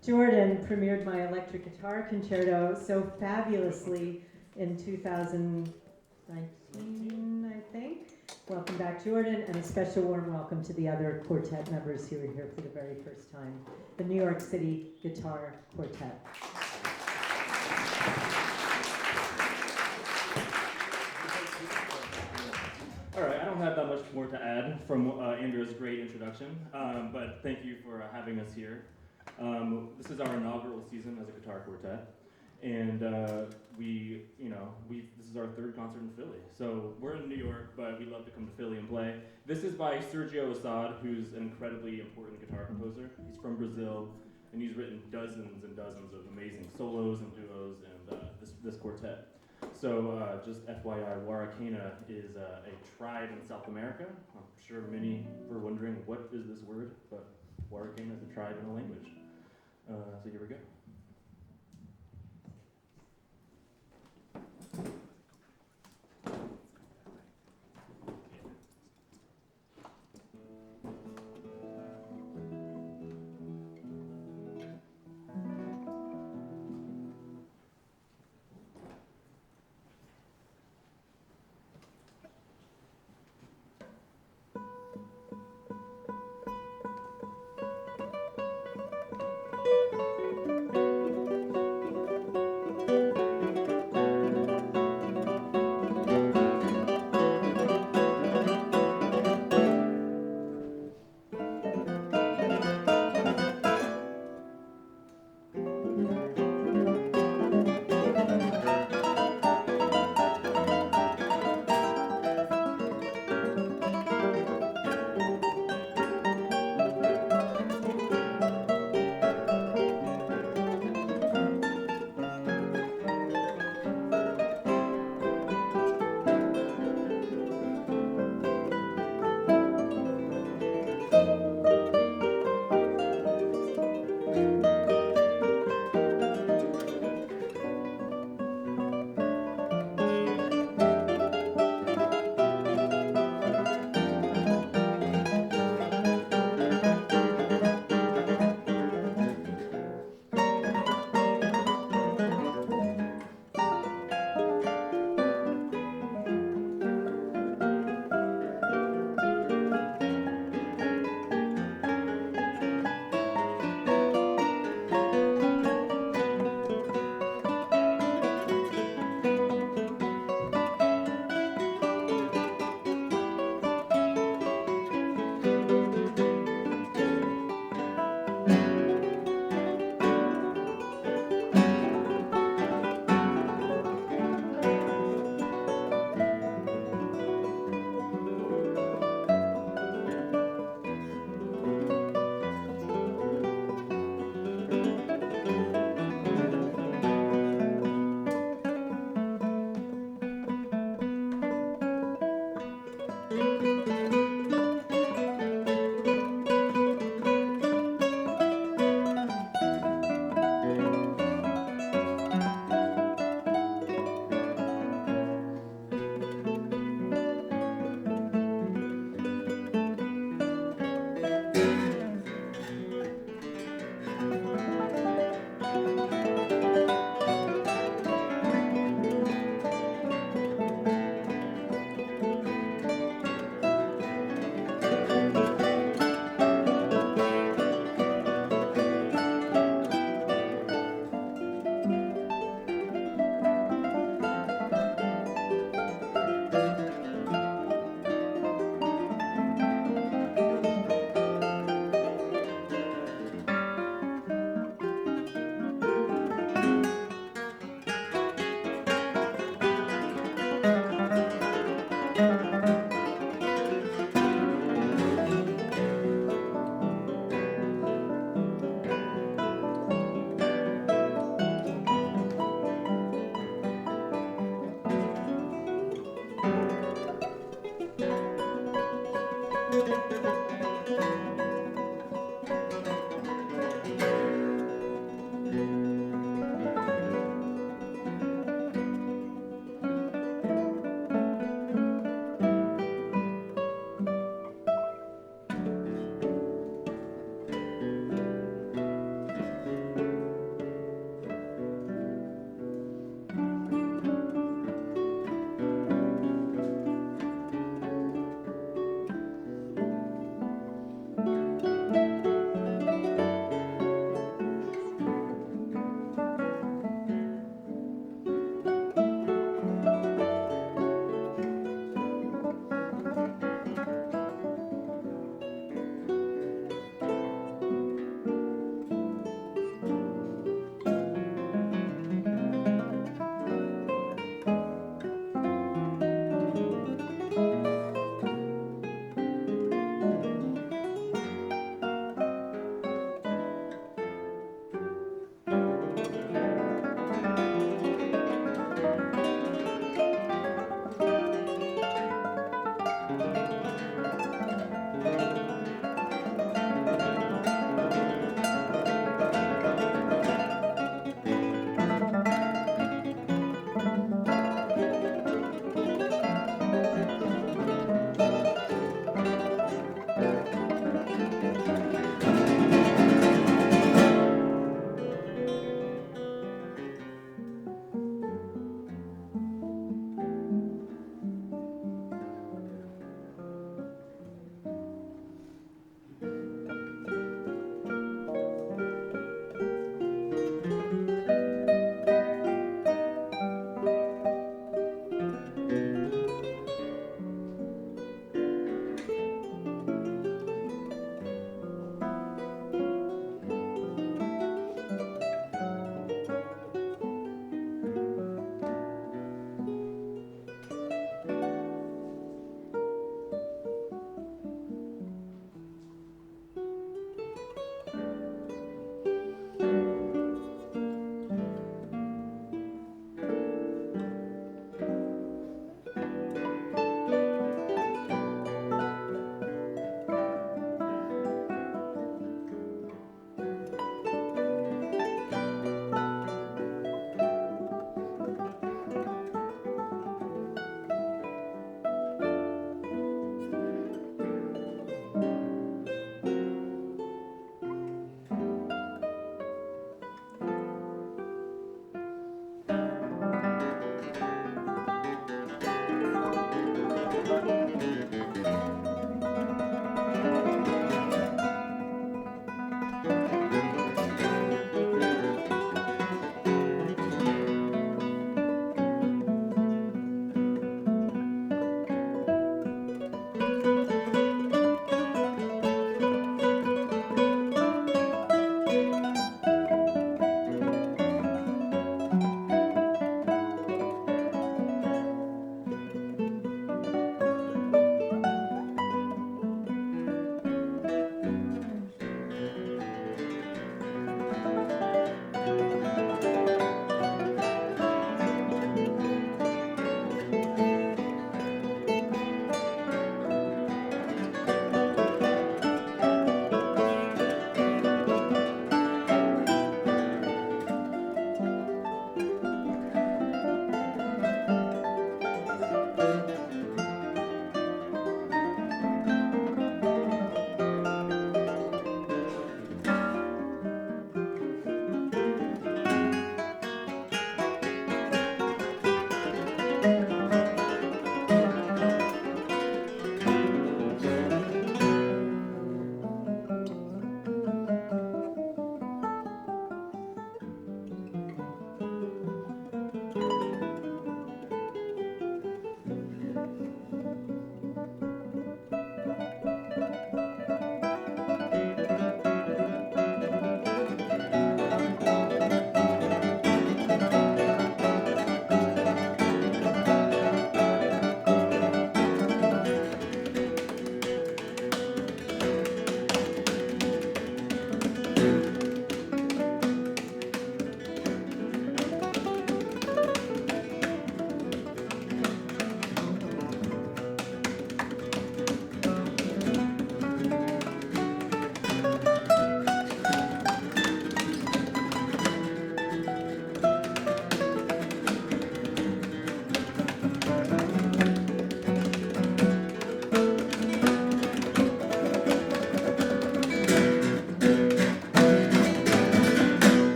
Jordan premiered my electric guitar concerto so fabulously in 2019, I think. Welcome back, Jordan, and a special warm welcome to the other quartet members who are here for the very first time, the New York City Guitar Quartet. All right, I don't have that much more to add from Andrea's great introduction, but thank you for having us here. This is our inaugural season as a guitar quartet, and this is our third concert in Philly. So we're in New York, but we love to come to Philly and play. This is by Sergio Assad, who's an incredibly important guitar composer. He's from Brazil, and he's written dozens and dozens of amazing solos and duos and this quartet. So just FYI, Warakena is a tribe in South America. I'm sure many were wondering, what is this word? But Warakena is a tribe in a language. So here we go.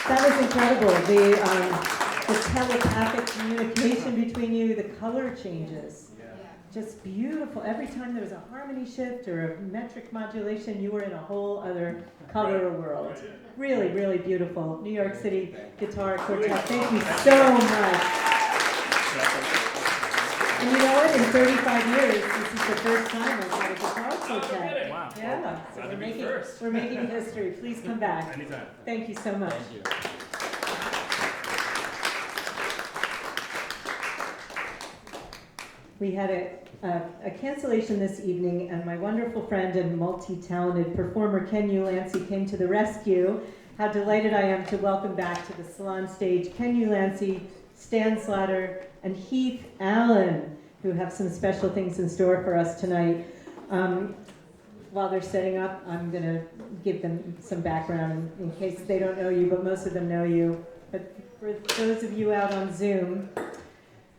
That was incredible. The telepathic communication between you, the color changes. Just beautiful. Every time there was a harmony shift or a metric modulation, you were in a whole other color world. Really, really beautiful. New York City Guitar Quartet. Thank you so much. And you know what? In 35 years, this is the first time I've had a guitar quartet. Wow. Yeah. So we're making history. Please come back. Anytime. Thank you so much. Thank you. We had a cancellation this evening, and my wonderful friend and multi-talented performer Ken Ulansey came to the rescue. How delighted I am to welcome back to the Salon stage Ken Ulansey, Stan Slaughter, and Heath Allen, who have some special things in store for us tonight. While they're setting up, I'm going to give them some background in case they don't know you, but most of them know you. But for those of you out on Zoom,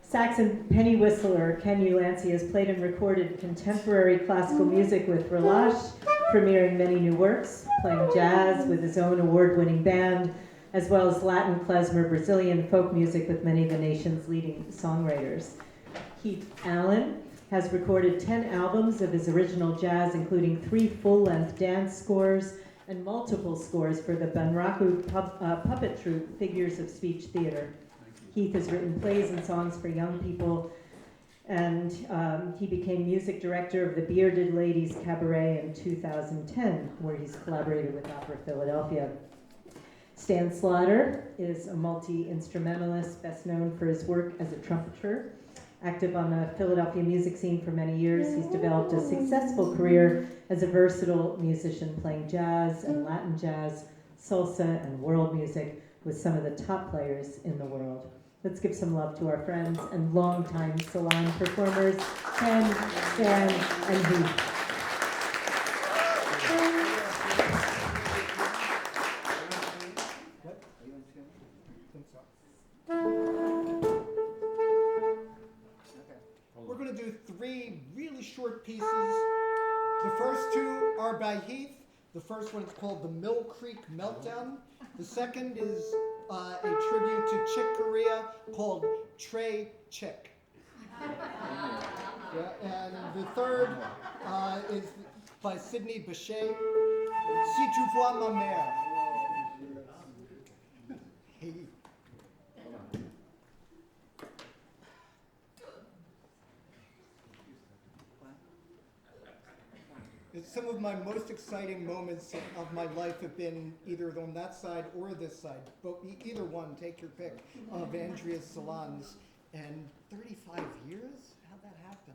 sax and penny whistler Ken Ulansey has played and recorded contemporary classical music with Relash, premiering many new works, playing jazz with his own award-winning band, as well as Latin, klezmer, Brazilian folk music with many of the nation's leading songwriters. Heath Allen has recorded 10 albums of his original jazz, including 3 full-length dance scores and multiple scores for the Banraku puppet troupe Figures of Speech Theater. Heath has written plays and songs for young people, and he became music director of the Bearded Ladies Cabaret in 2010, where he's collaborated with Opera Philadelphia. Stan Slaughter is a multi-instrumentalist, best known for his work as a trumpeter. Active on the Philadelphia music scene for many years, he's developed a successful career as a versatile musician, playing jazz and Latin jazz, salsa, and world music with some of the top players in the world. Let's give some love to our friends and longtime Salon performers, Ken, Stan, and Heath. We're going to do 3 really short pieces. The first 2 are by Heath. The first one is called The Mill Creek Meltdown. The second is a tribute to Chick Corea called Trey Chick. And the third is by Sidney Bechet, Si tu vois ma mère. Hey. Some of my most exciting moments of my life have been either on that side or this side, but either one, take your pick, of Andrea's salons. And 35 years? How'd that happen?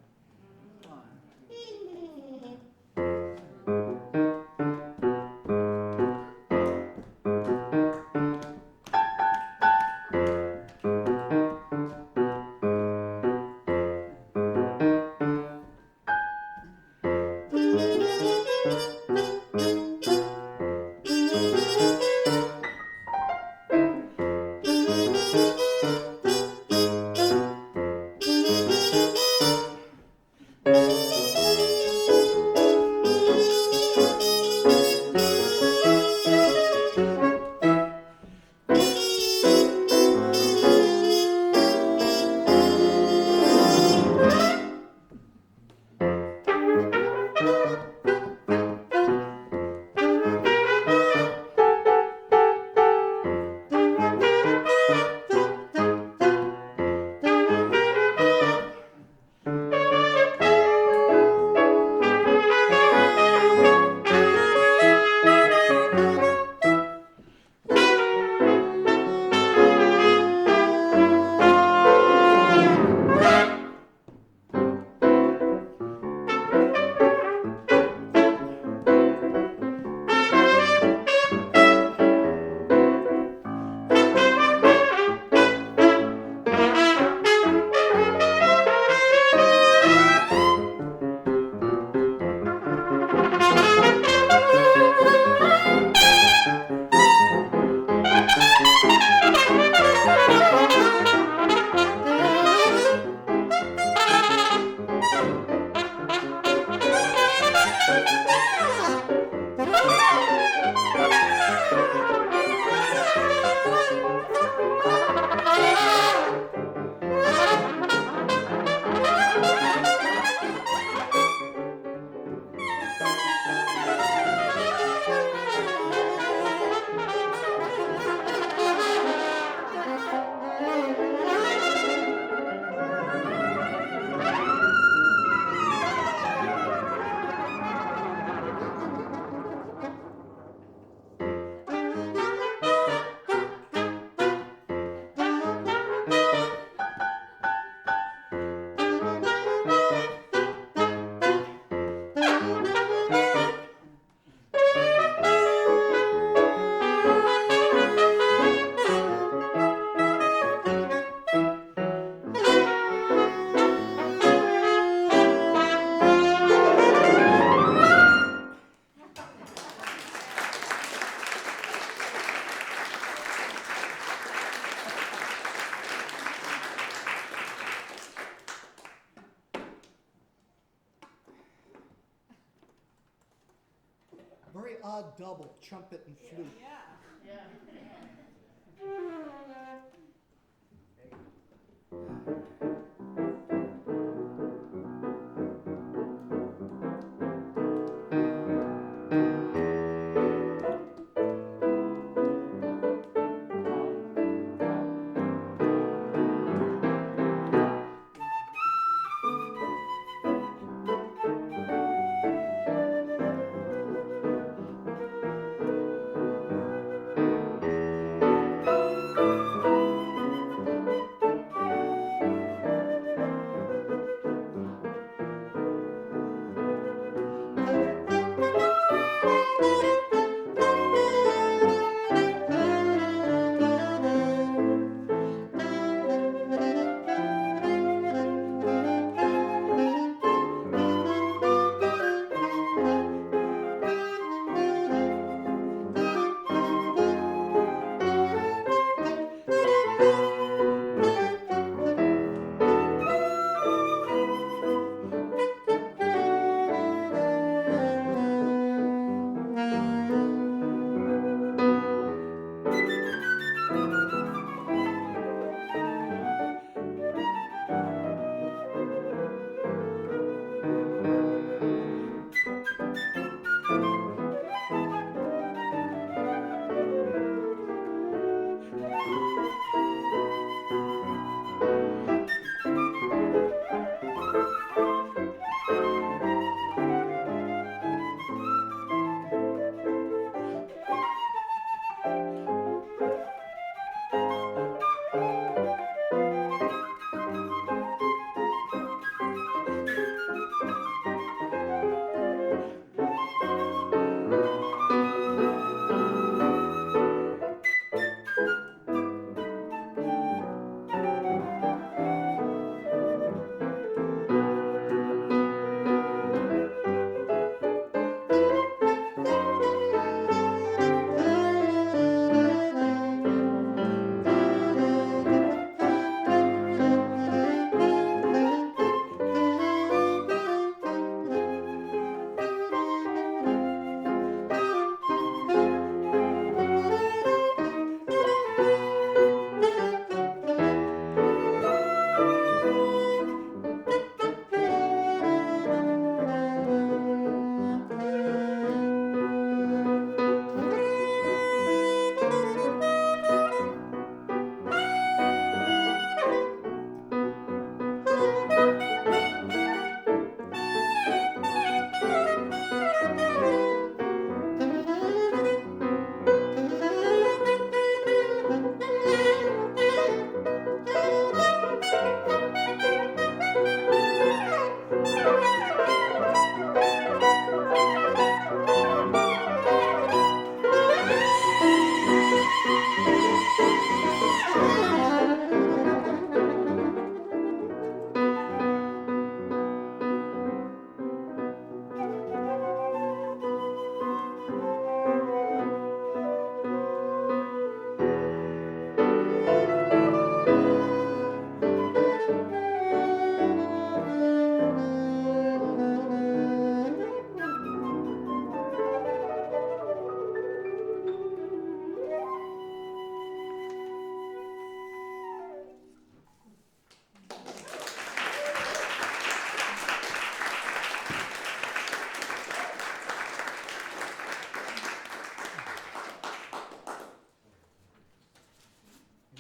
loud double, trumpet and flute.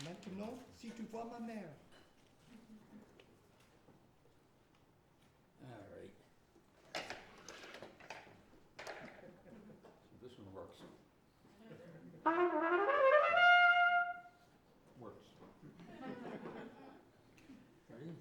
Maintenant, si tu vois ma mère. All right. This one works. Works. Ready?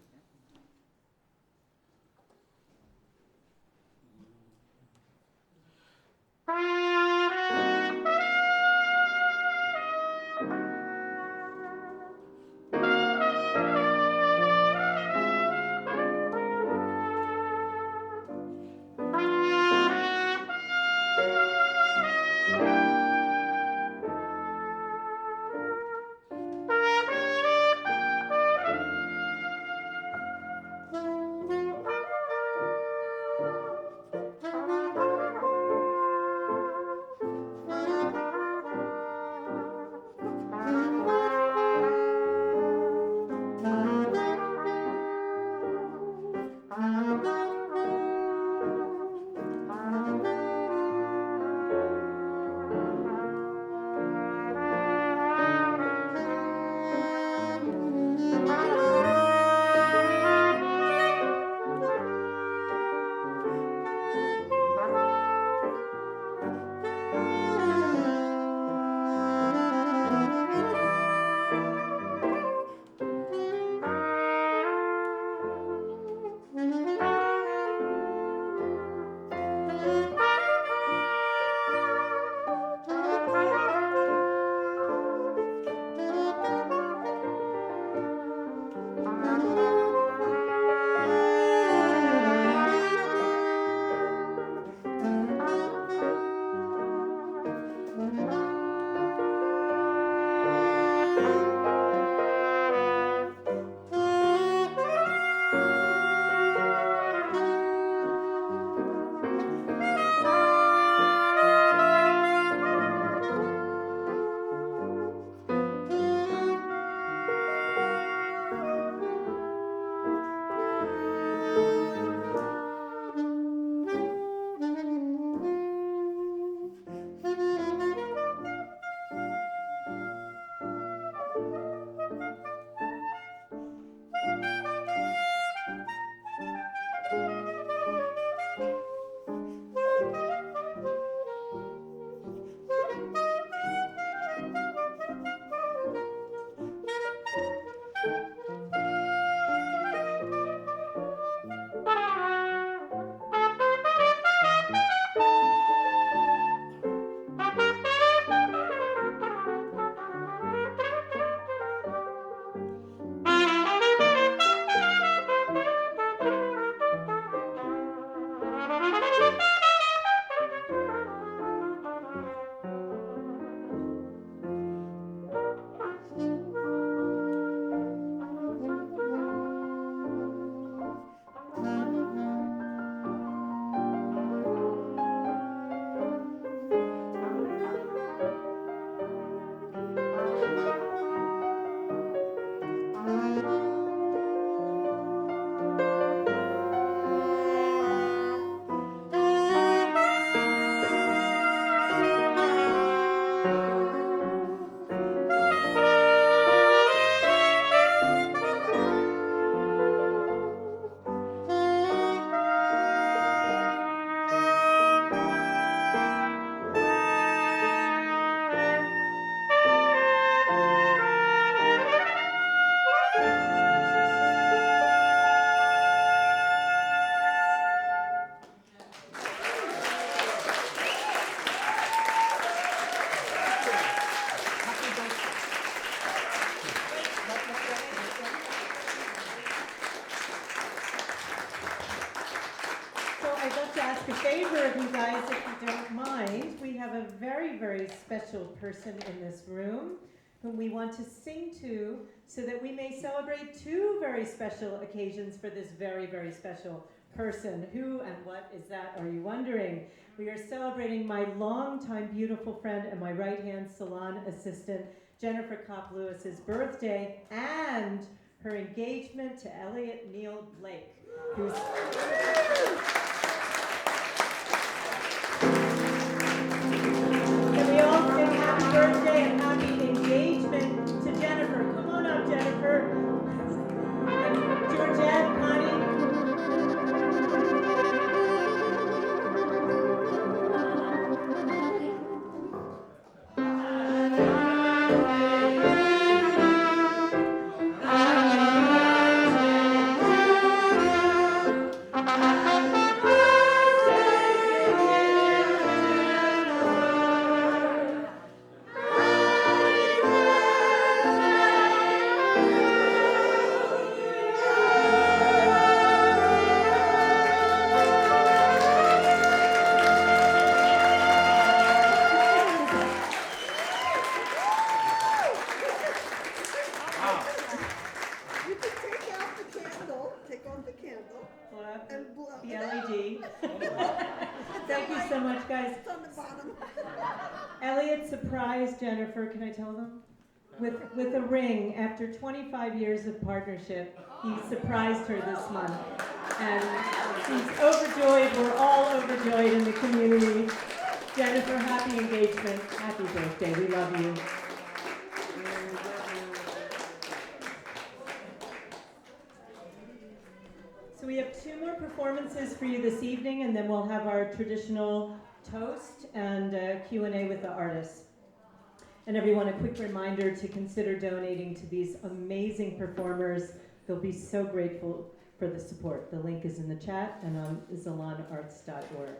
a favor of you guys, if you don't mind. We have a very, very special person in this room whom we want to sing to so that we may celebrate two very special occasions for this very, very special person. Who and what is that, are you wondering? We are celebrating my longtime beautiful friend and my right-hand salon assistant, Jennifer Kopp-Lewis's birthday and her engagement to Elliot Neal Blake, who's... Can we all sing happy birthday and happy engagement to Jennifer? Come on up, Jennifer. And Georgette, Connie. Elliot surprised Jennifer, can I tell them? With a ring. After 25 years of partnership, he surprised her this month. And she's overjoyed. We're all overjoyed in the community. Jennifer, happy engagement. Happy birthday. We love you. So we have two more performances for you this evening, and then we'll have our traditional toast and Q&A with the artists. And everyone, a quick reminder to consider donating to these amazing performers. They'll be so grateful for the support. The link is in the chat and on SZalonArts.org.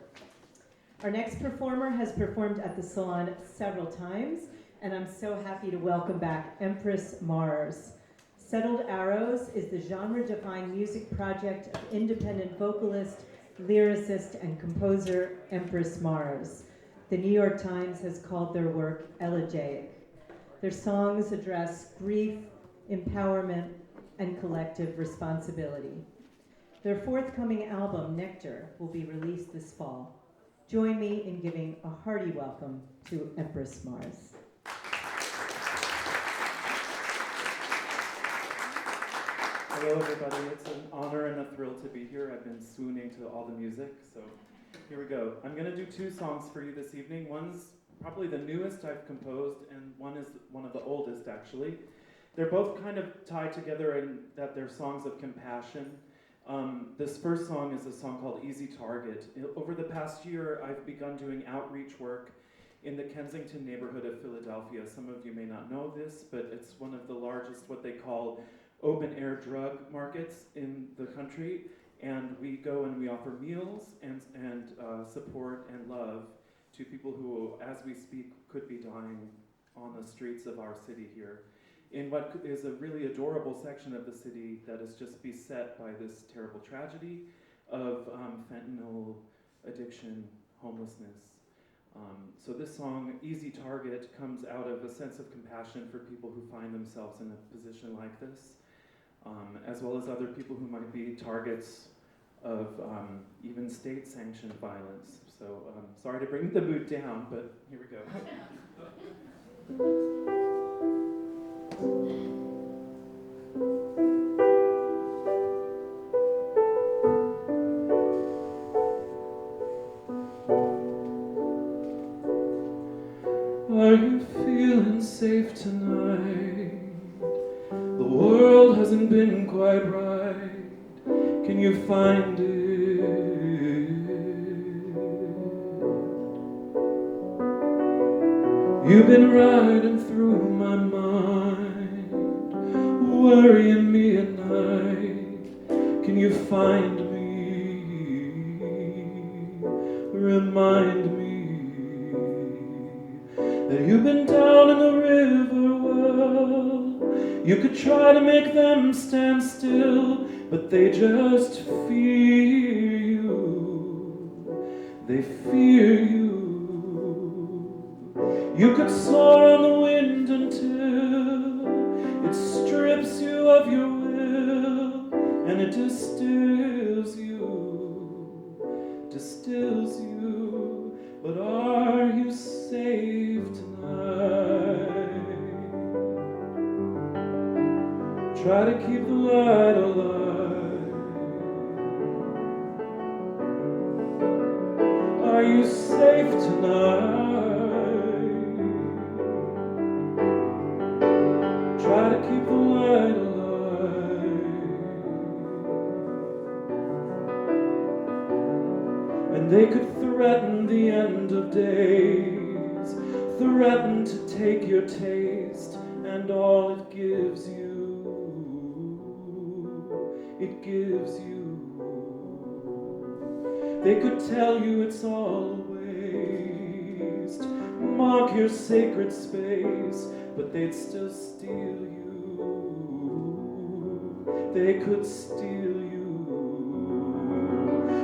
Our next performer has performed at the Salon several times, and I'm so happy to welcome back Empress Mars. Settled Arrows is the genre-defying music project of independent vocalist, lyricist, and composer Empress Mars. The New York Times has called their work elegiac. Their songs address grief, empowerment, and collective responsibility. Their forthcoming album, Nectar, will be released this fall. Join me in giving a hearty welcome to Empress Mars. Hello everybody, it's an honor and a thrill to be here. I've been swooning to all the music, so here we go. I'm going to do two songs for you this evening. One's probably the newest I've composed, and one is one of the oldest actually. They're both kind of tied together in that they're songs of compassion. This first song is a song called Easy Target. Over the past year, I've begun doing outreach work in the Kensington neighborhood of Philadelphia. Some of you may not know this, but it's one of the largest, what they call open-air drug markets in the country, and we go and we offer meals and support and love to people who, as we speak, could be dying on the streets of our city here, in what is a really adorable section of the city that is just beset by this terrible tragedy of fentanyl addiction, homelessness. So this song, Easy Target, comes out of a sense of compassion for people who find themselves in a position like this, as well as other people who might be targets of even state-sanctioned violence. So sorry to bring the mood down, but here we go. Are you feeling safe tonight? The world hasn't been quite right. Can you find it? You've been riding through my mind, worrying me at night. Can you find me? Remind me that you've been down in the river well. You could try to make them stand still, but they just fear you. they fear you. You could soar on the wind until it strips you of your will, and it distills you. But are you safe tonight? Try to keep the light alive. Are you safe tonight? Try to keep the light alive. And they could threaten the end of days, threaten to take your taste and all it gives you. It gives you. They could tell you it's all a waste, mock your sacred space, but they'd still steal you. They could steal you.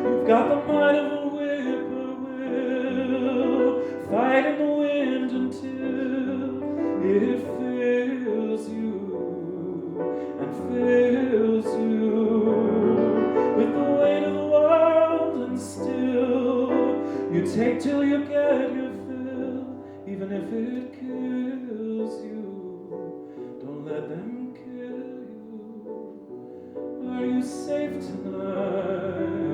You've got the mind of a whippoorwill, fight in the wind until it fills you and fills you with the weight of the world, and still you take till you get your fill, even if it kills you. Don't let them kill you. Are you safe tonight?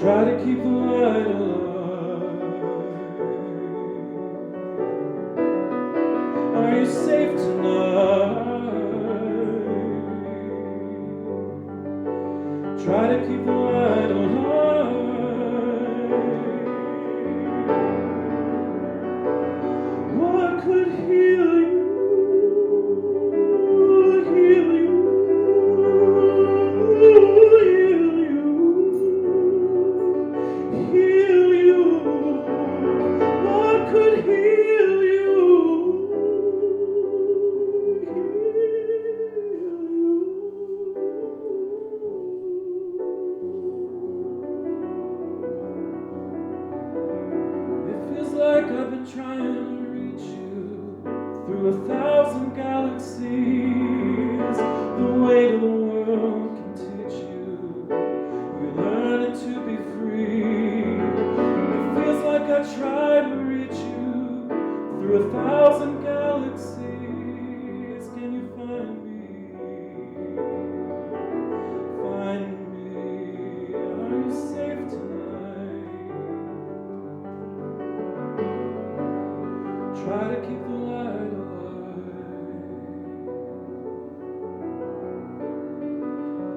Try to keep the light alive. Are you safe tonight? Try to keep the light alive. What could heal you? Heal you? Heal you? What could heal you? It feels like I've been trying to reach you through 1,000 galaxies. The weight of the world can teach you. We're learning to be free. It feels like I tried to reach you through 1,000 galaxies. Can you find me? Find me. Are you safe tonight? Try to keep the light alive.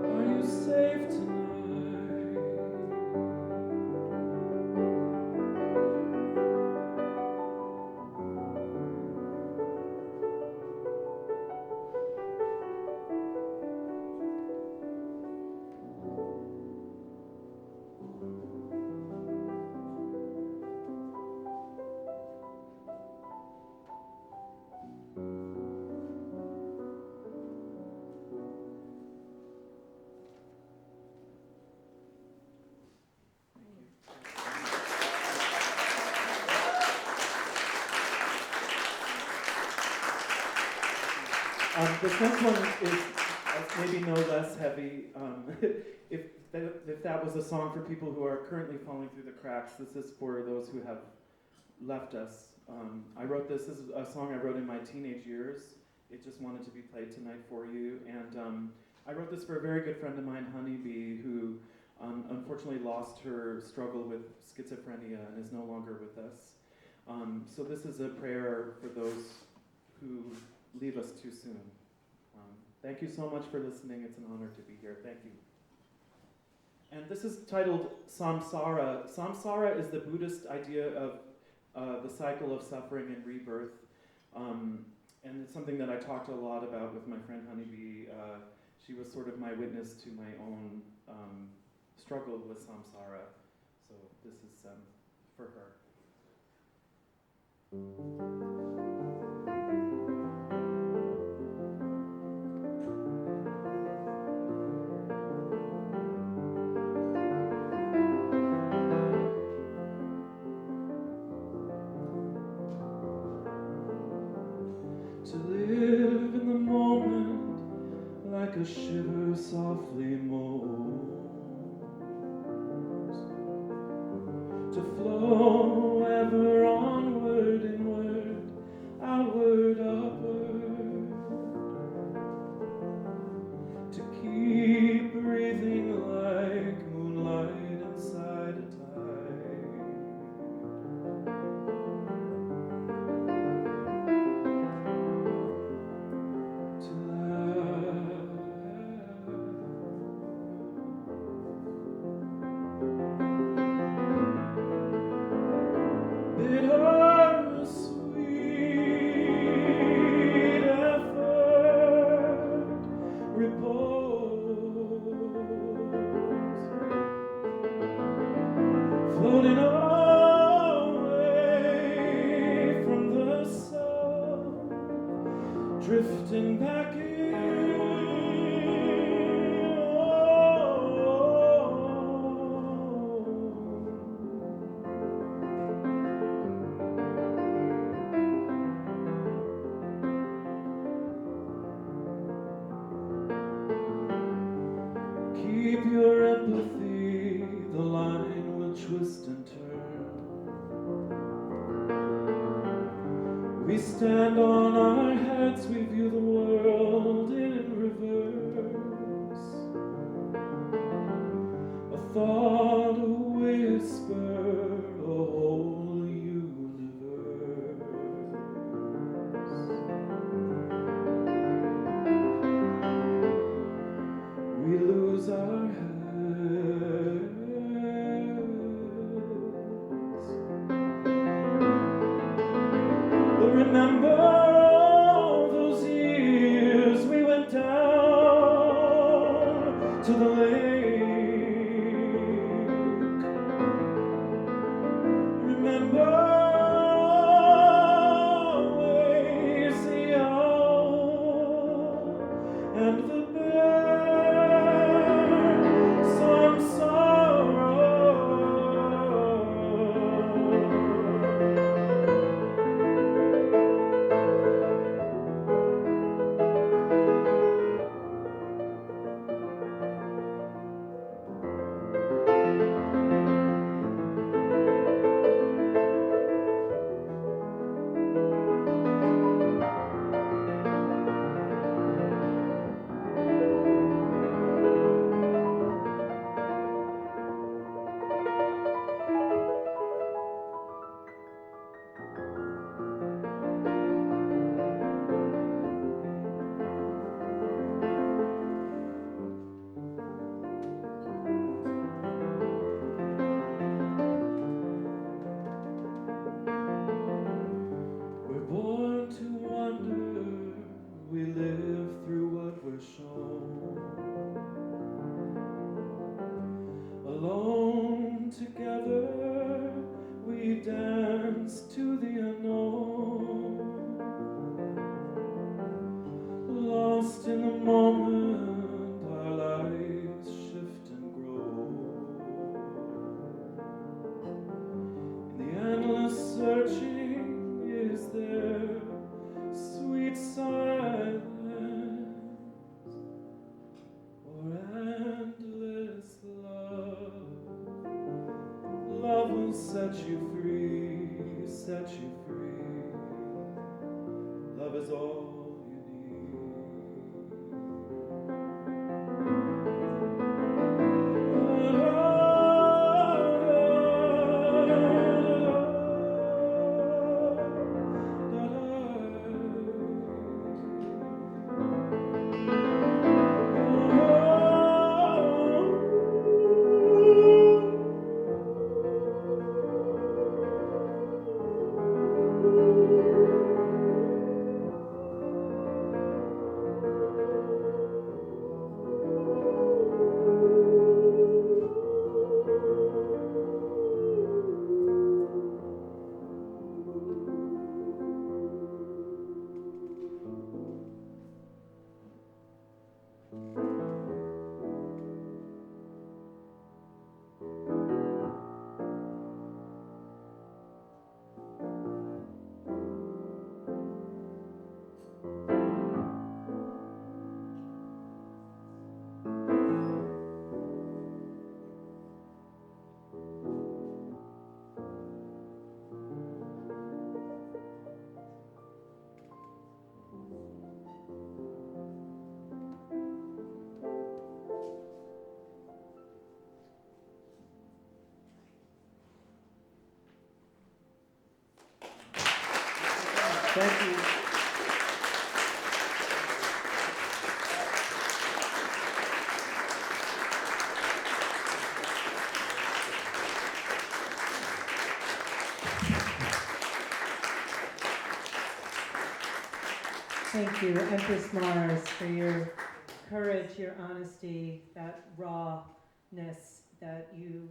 Are you safe tonight? This next one is maybe no less heavy. If that was a song for people who are currently falling through the cracks, this is for those who have left us. I wrote this is a song I wrote in my teenage years. It just wanted to be played tonight for you. And I wrote this for a very good friend of mine, Honeybee, who unfortunately lost her struggle with schizophrenia and is no longer with us. So this is a prayer for those who leave us too soon. Thank you so much for listening. It's an honor to be here. Thank you. And this is titled Samsara. Samsara is the Buddhist idea of the cycle of suffering and rebirth. And it's something that I talked a lot about with my friend Honeybee. She was sort of my witness to my own struggle with samsara. So this is for her. to live in the moment like a shiver softly moves, to flow ever onward, inward, outward, upward, to keep breathing like moonlight inside a tide. To laugh, bittersweet effort, repose, floating away from the sun, drifting back in. Keep your empathy, the line will twist and turn. We stand on our heads, we view the world in reverse. A thought, a whisper, a whole universe. We lose our heads. But remember all those years we went down to the lake. Remember always the owl and the bear, some sorrow. We're born to wonder, we live through what we're shown. Alone together, we dance to the unknown. Lost in the moment, our lives shift and grow. In the endless searching, is there sweet silence or endless love? Love will set you free, set you free. Love is all you need. Thank you. Thank you, Empress Mars, for your courage, your honesty, that rawness that you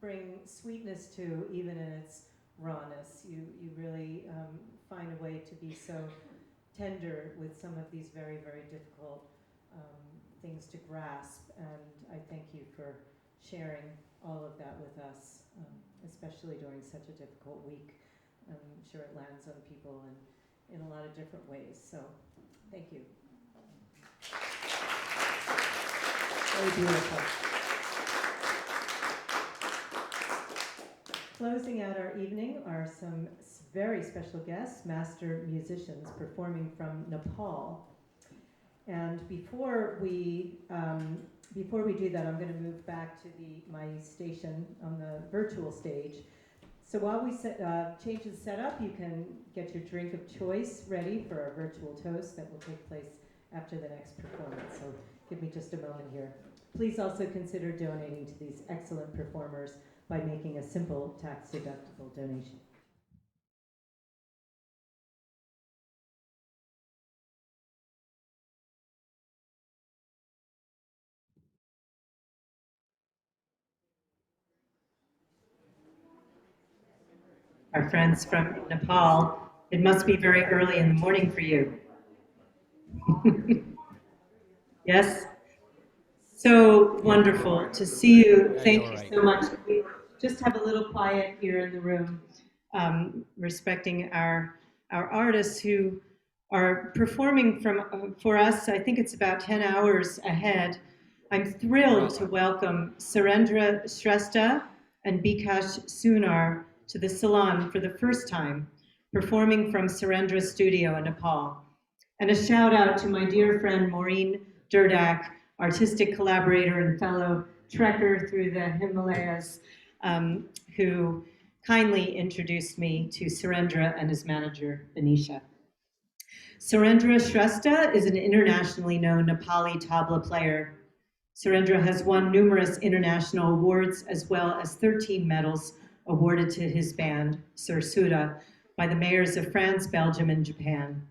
bring sweetness to, even in its rawness. You really find a way to be so tender with some of these very, very difficult things to grasp. And I thank you for sharing all of that with us, especially during such a difficult week. I'm sure it lands on people in a lot of different ways. So thank you. Very beautiful. Closing out our evening are some very special guests, master musicians performing from Nepal. And before we do that, I'm going to move back to my station on the virtual stage. So while we change the setup, you can get your drink of choice ready for our virtual toast that will take place after the next performance. So give me just a moment here. Please also consider donating to these excellent performers by making a simple tax-deductible donation. Our friends from Nepal, it must be very early in the morning for you. Yes? So wonderful to see you. Thank you so much. We just have a little quiet here in the room, respecting our artists who are performing for us. I think it's about 10 hours ahead. I'm thrilled to welcome Surendra Shrestha and Bikash Sunar to the Salon for the first time, performing from Surendra's studio in Nepal. And a shout out to my dear friend Maureen Durdak, artistic collaborator and fellow trekker through the Himalayas, who kindly introduced me to Surendra and his manager, Anisha. Surendra Shrestha is an internationally known Nepali tabla player. Surendra has won numerous international awards as well as 13 medals awarded to his band, Sursura, by the mayors of France, Belgium, and Japan.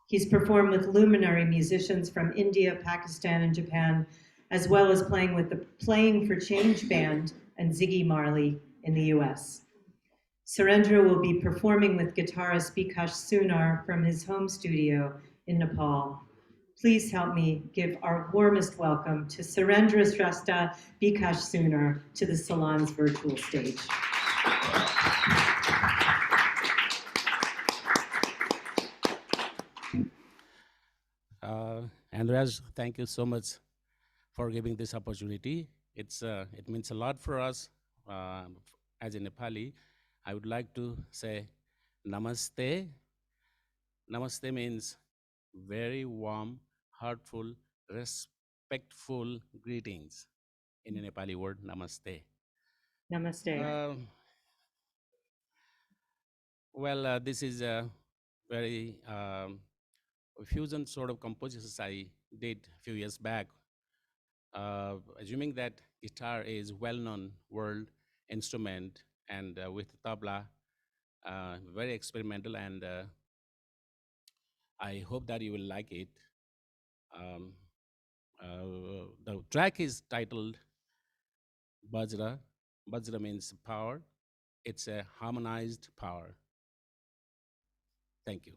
He's performed with luminary musicians from India, Pakistan, and Japan, as well as playing with the Playing for Change band and Ziggy Marley in the US. Surendra will be performing with guitarist Bikash Sunar from his home studio in Nepal. Please help me give our warmest welcome to Surendra Shrestha, Bikash Sunar to the Salon's virtual stage. Andrea, thank you so much for giving this opportunity. It means a lot for us as a Nepali. I would like to say namaste. Namaste means very warm, heartful, respectful greetings in a Nepali word, namaste. Namaste. Well, this is a very fusion sort of compositions I did a few years back. Assuming that guitar is well-known world instrument and with tabla, very experimental, and I hope that you will like it. The track is titled Bajra. Bajra means power. It's a harmonized power. Thank you.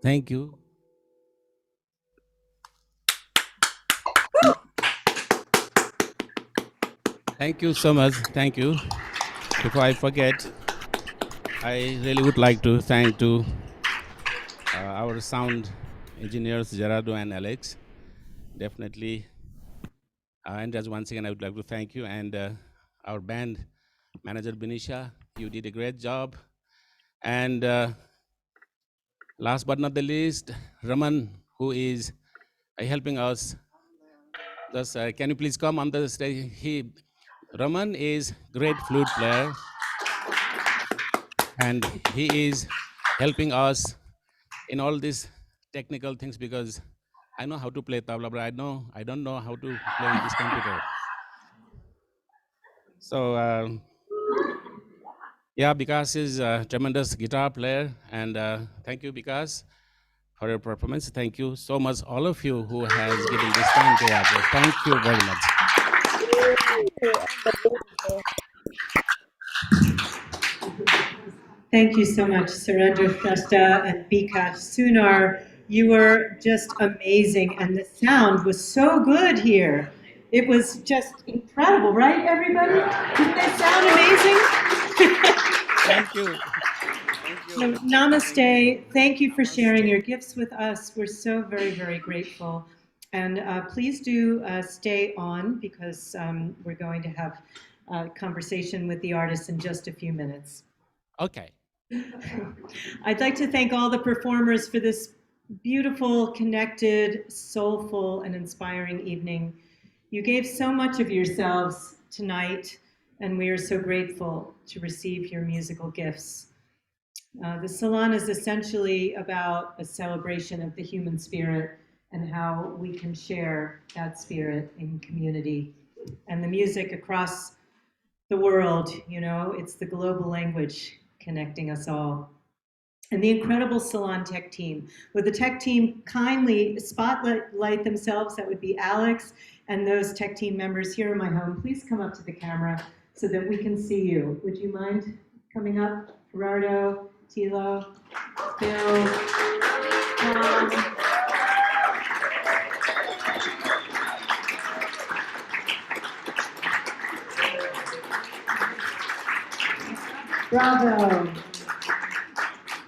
Thank you. Thank you so much. Thank you. Before I forget, I really would like to thank to our sound engineers Gerardo and Alex. Definitely. And just once again, I would like to thank you, and our band manager Benisha. You did a great job. And last but not the least, Raman, who is helping us. Just, can you please come on the stage? Raman is great flute player, and he is helping us in all these technical things, because I know how to play tabla, but I don't know how to play with this computer. So yeah, Vikas is a tremendous guitar player, and thank you, Vikas, for your performance. Thank you so much, all of you who has given this time to us. Thank you very much. Thank you so much, Surendra Shrestha and Vikas Sunar. You were just amazing, and the sound was so good here. It was just incredible, right, everybody? Didn't they sound amazing? Thank you. So, namaste. Thank you for sharing your gifts with us. We're so very, very grateful. And please do stay on, because we're going to have a conversation with the artists in just a few minutes. Okay. I'd like to thank all the performers for this beautiful, connected, soulful, and inspiring evening. You gave so much of yourselves tonight, and we are so grateful to receive your musical gifts. The Salon is essentially about a celebration of the human spirit and how we can share that spirit in community. And the music across the world, you know, it's the global language connecting us all. And the incredible Salon tech team. Would the tech team kindly spotlight themselves? That would be Alex and those tech team members here in my home. Please come up to the camera so that we can see you. Would you mind coming up? Gerardo, Tilo, Bill, bravo.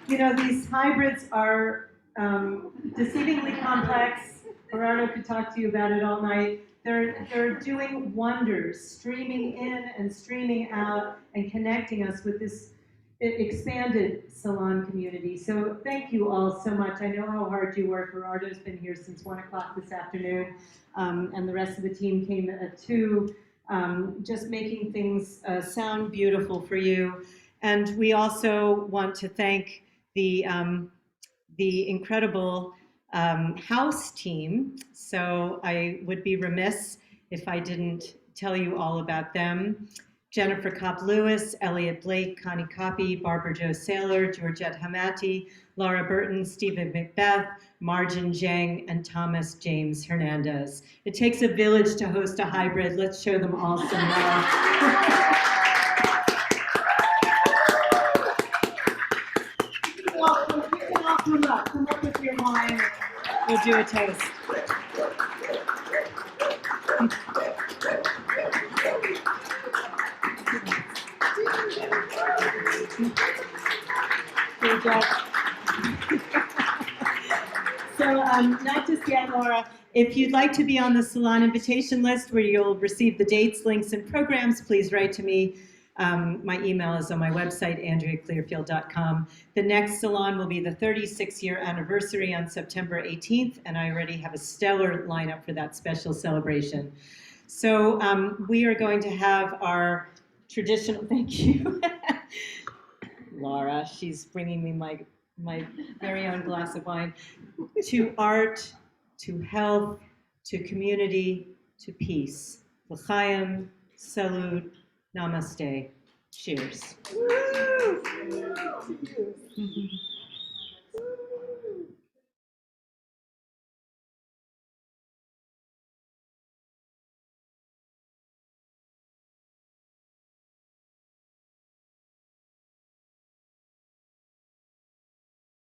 You know, these hybrids are deceivingly complex. Gerardo could talk to you about it all night. They're doing wonders, streaming in and streaming out and connecting us with this expanded Salon community. So thank you all so much. I know how hard you work. Gerardo's been here since 1 o'clock this afternoon, and the rest of the team came at 2, just making things sound beautiful for you. And we also want to thank the incredible house team. So I would be remiss if I didn't tell you all about them. Jennifer Kopp-Lewis, Elliot Blake, Connie Copy, Barbara Jo Saylor, Georgette Hamati, Laura Burton, Stephen Macbeth, Margin Zhang, and Thomas James Hernandez. It takes a village to host a hybrid. Let's show them all some love. Come up with your wine. We'll do a toast. So not just yet, Laura. If you'd like to be on the Salon invitation list where you'll receive the dates, links, and programs, please write to me. My email is on my website, AndreaClearfield.com. The next Salon will be the 36-year anniversary on September 18th, and I already have a stellar lineup for that special celebration. So we are going to have our traditional, thank you, Laura, she's bringing me my very own glass of wine, to art, to health, to community, to peace. L'chaim, salud, namaste. Cheers. Woo!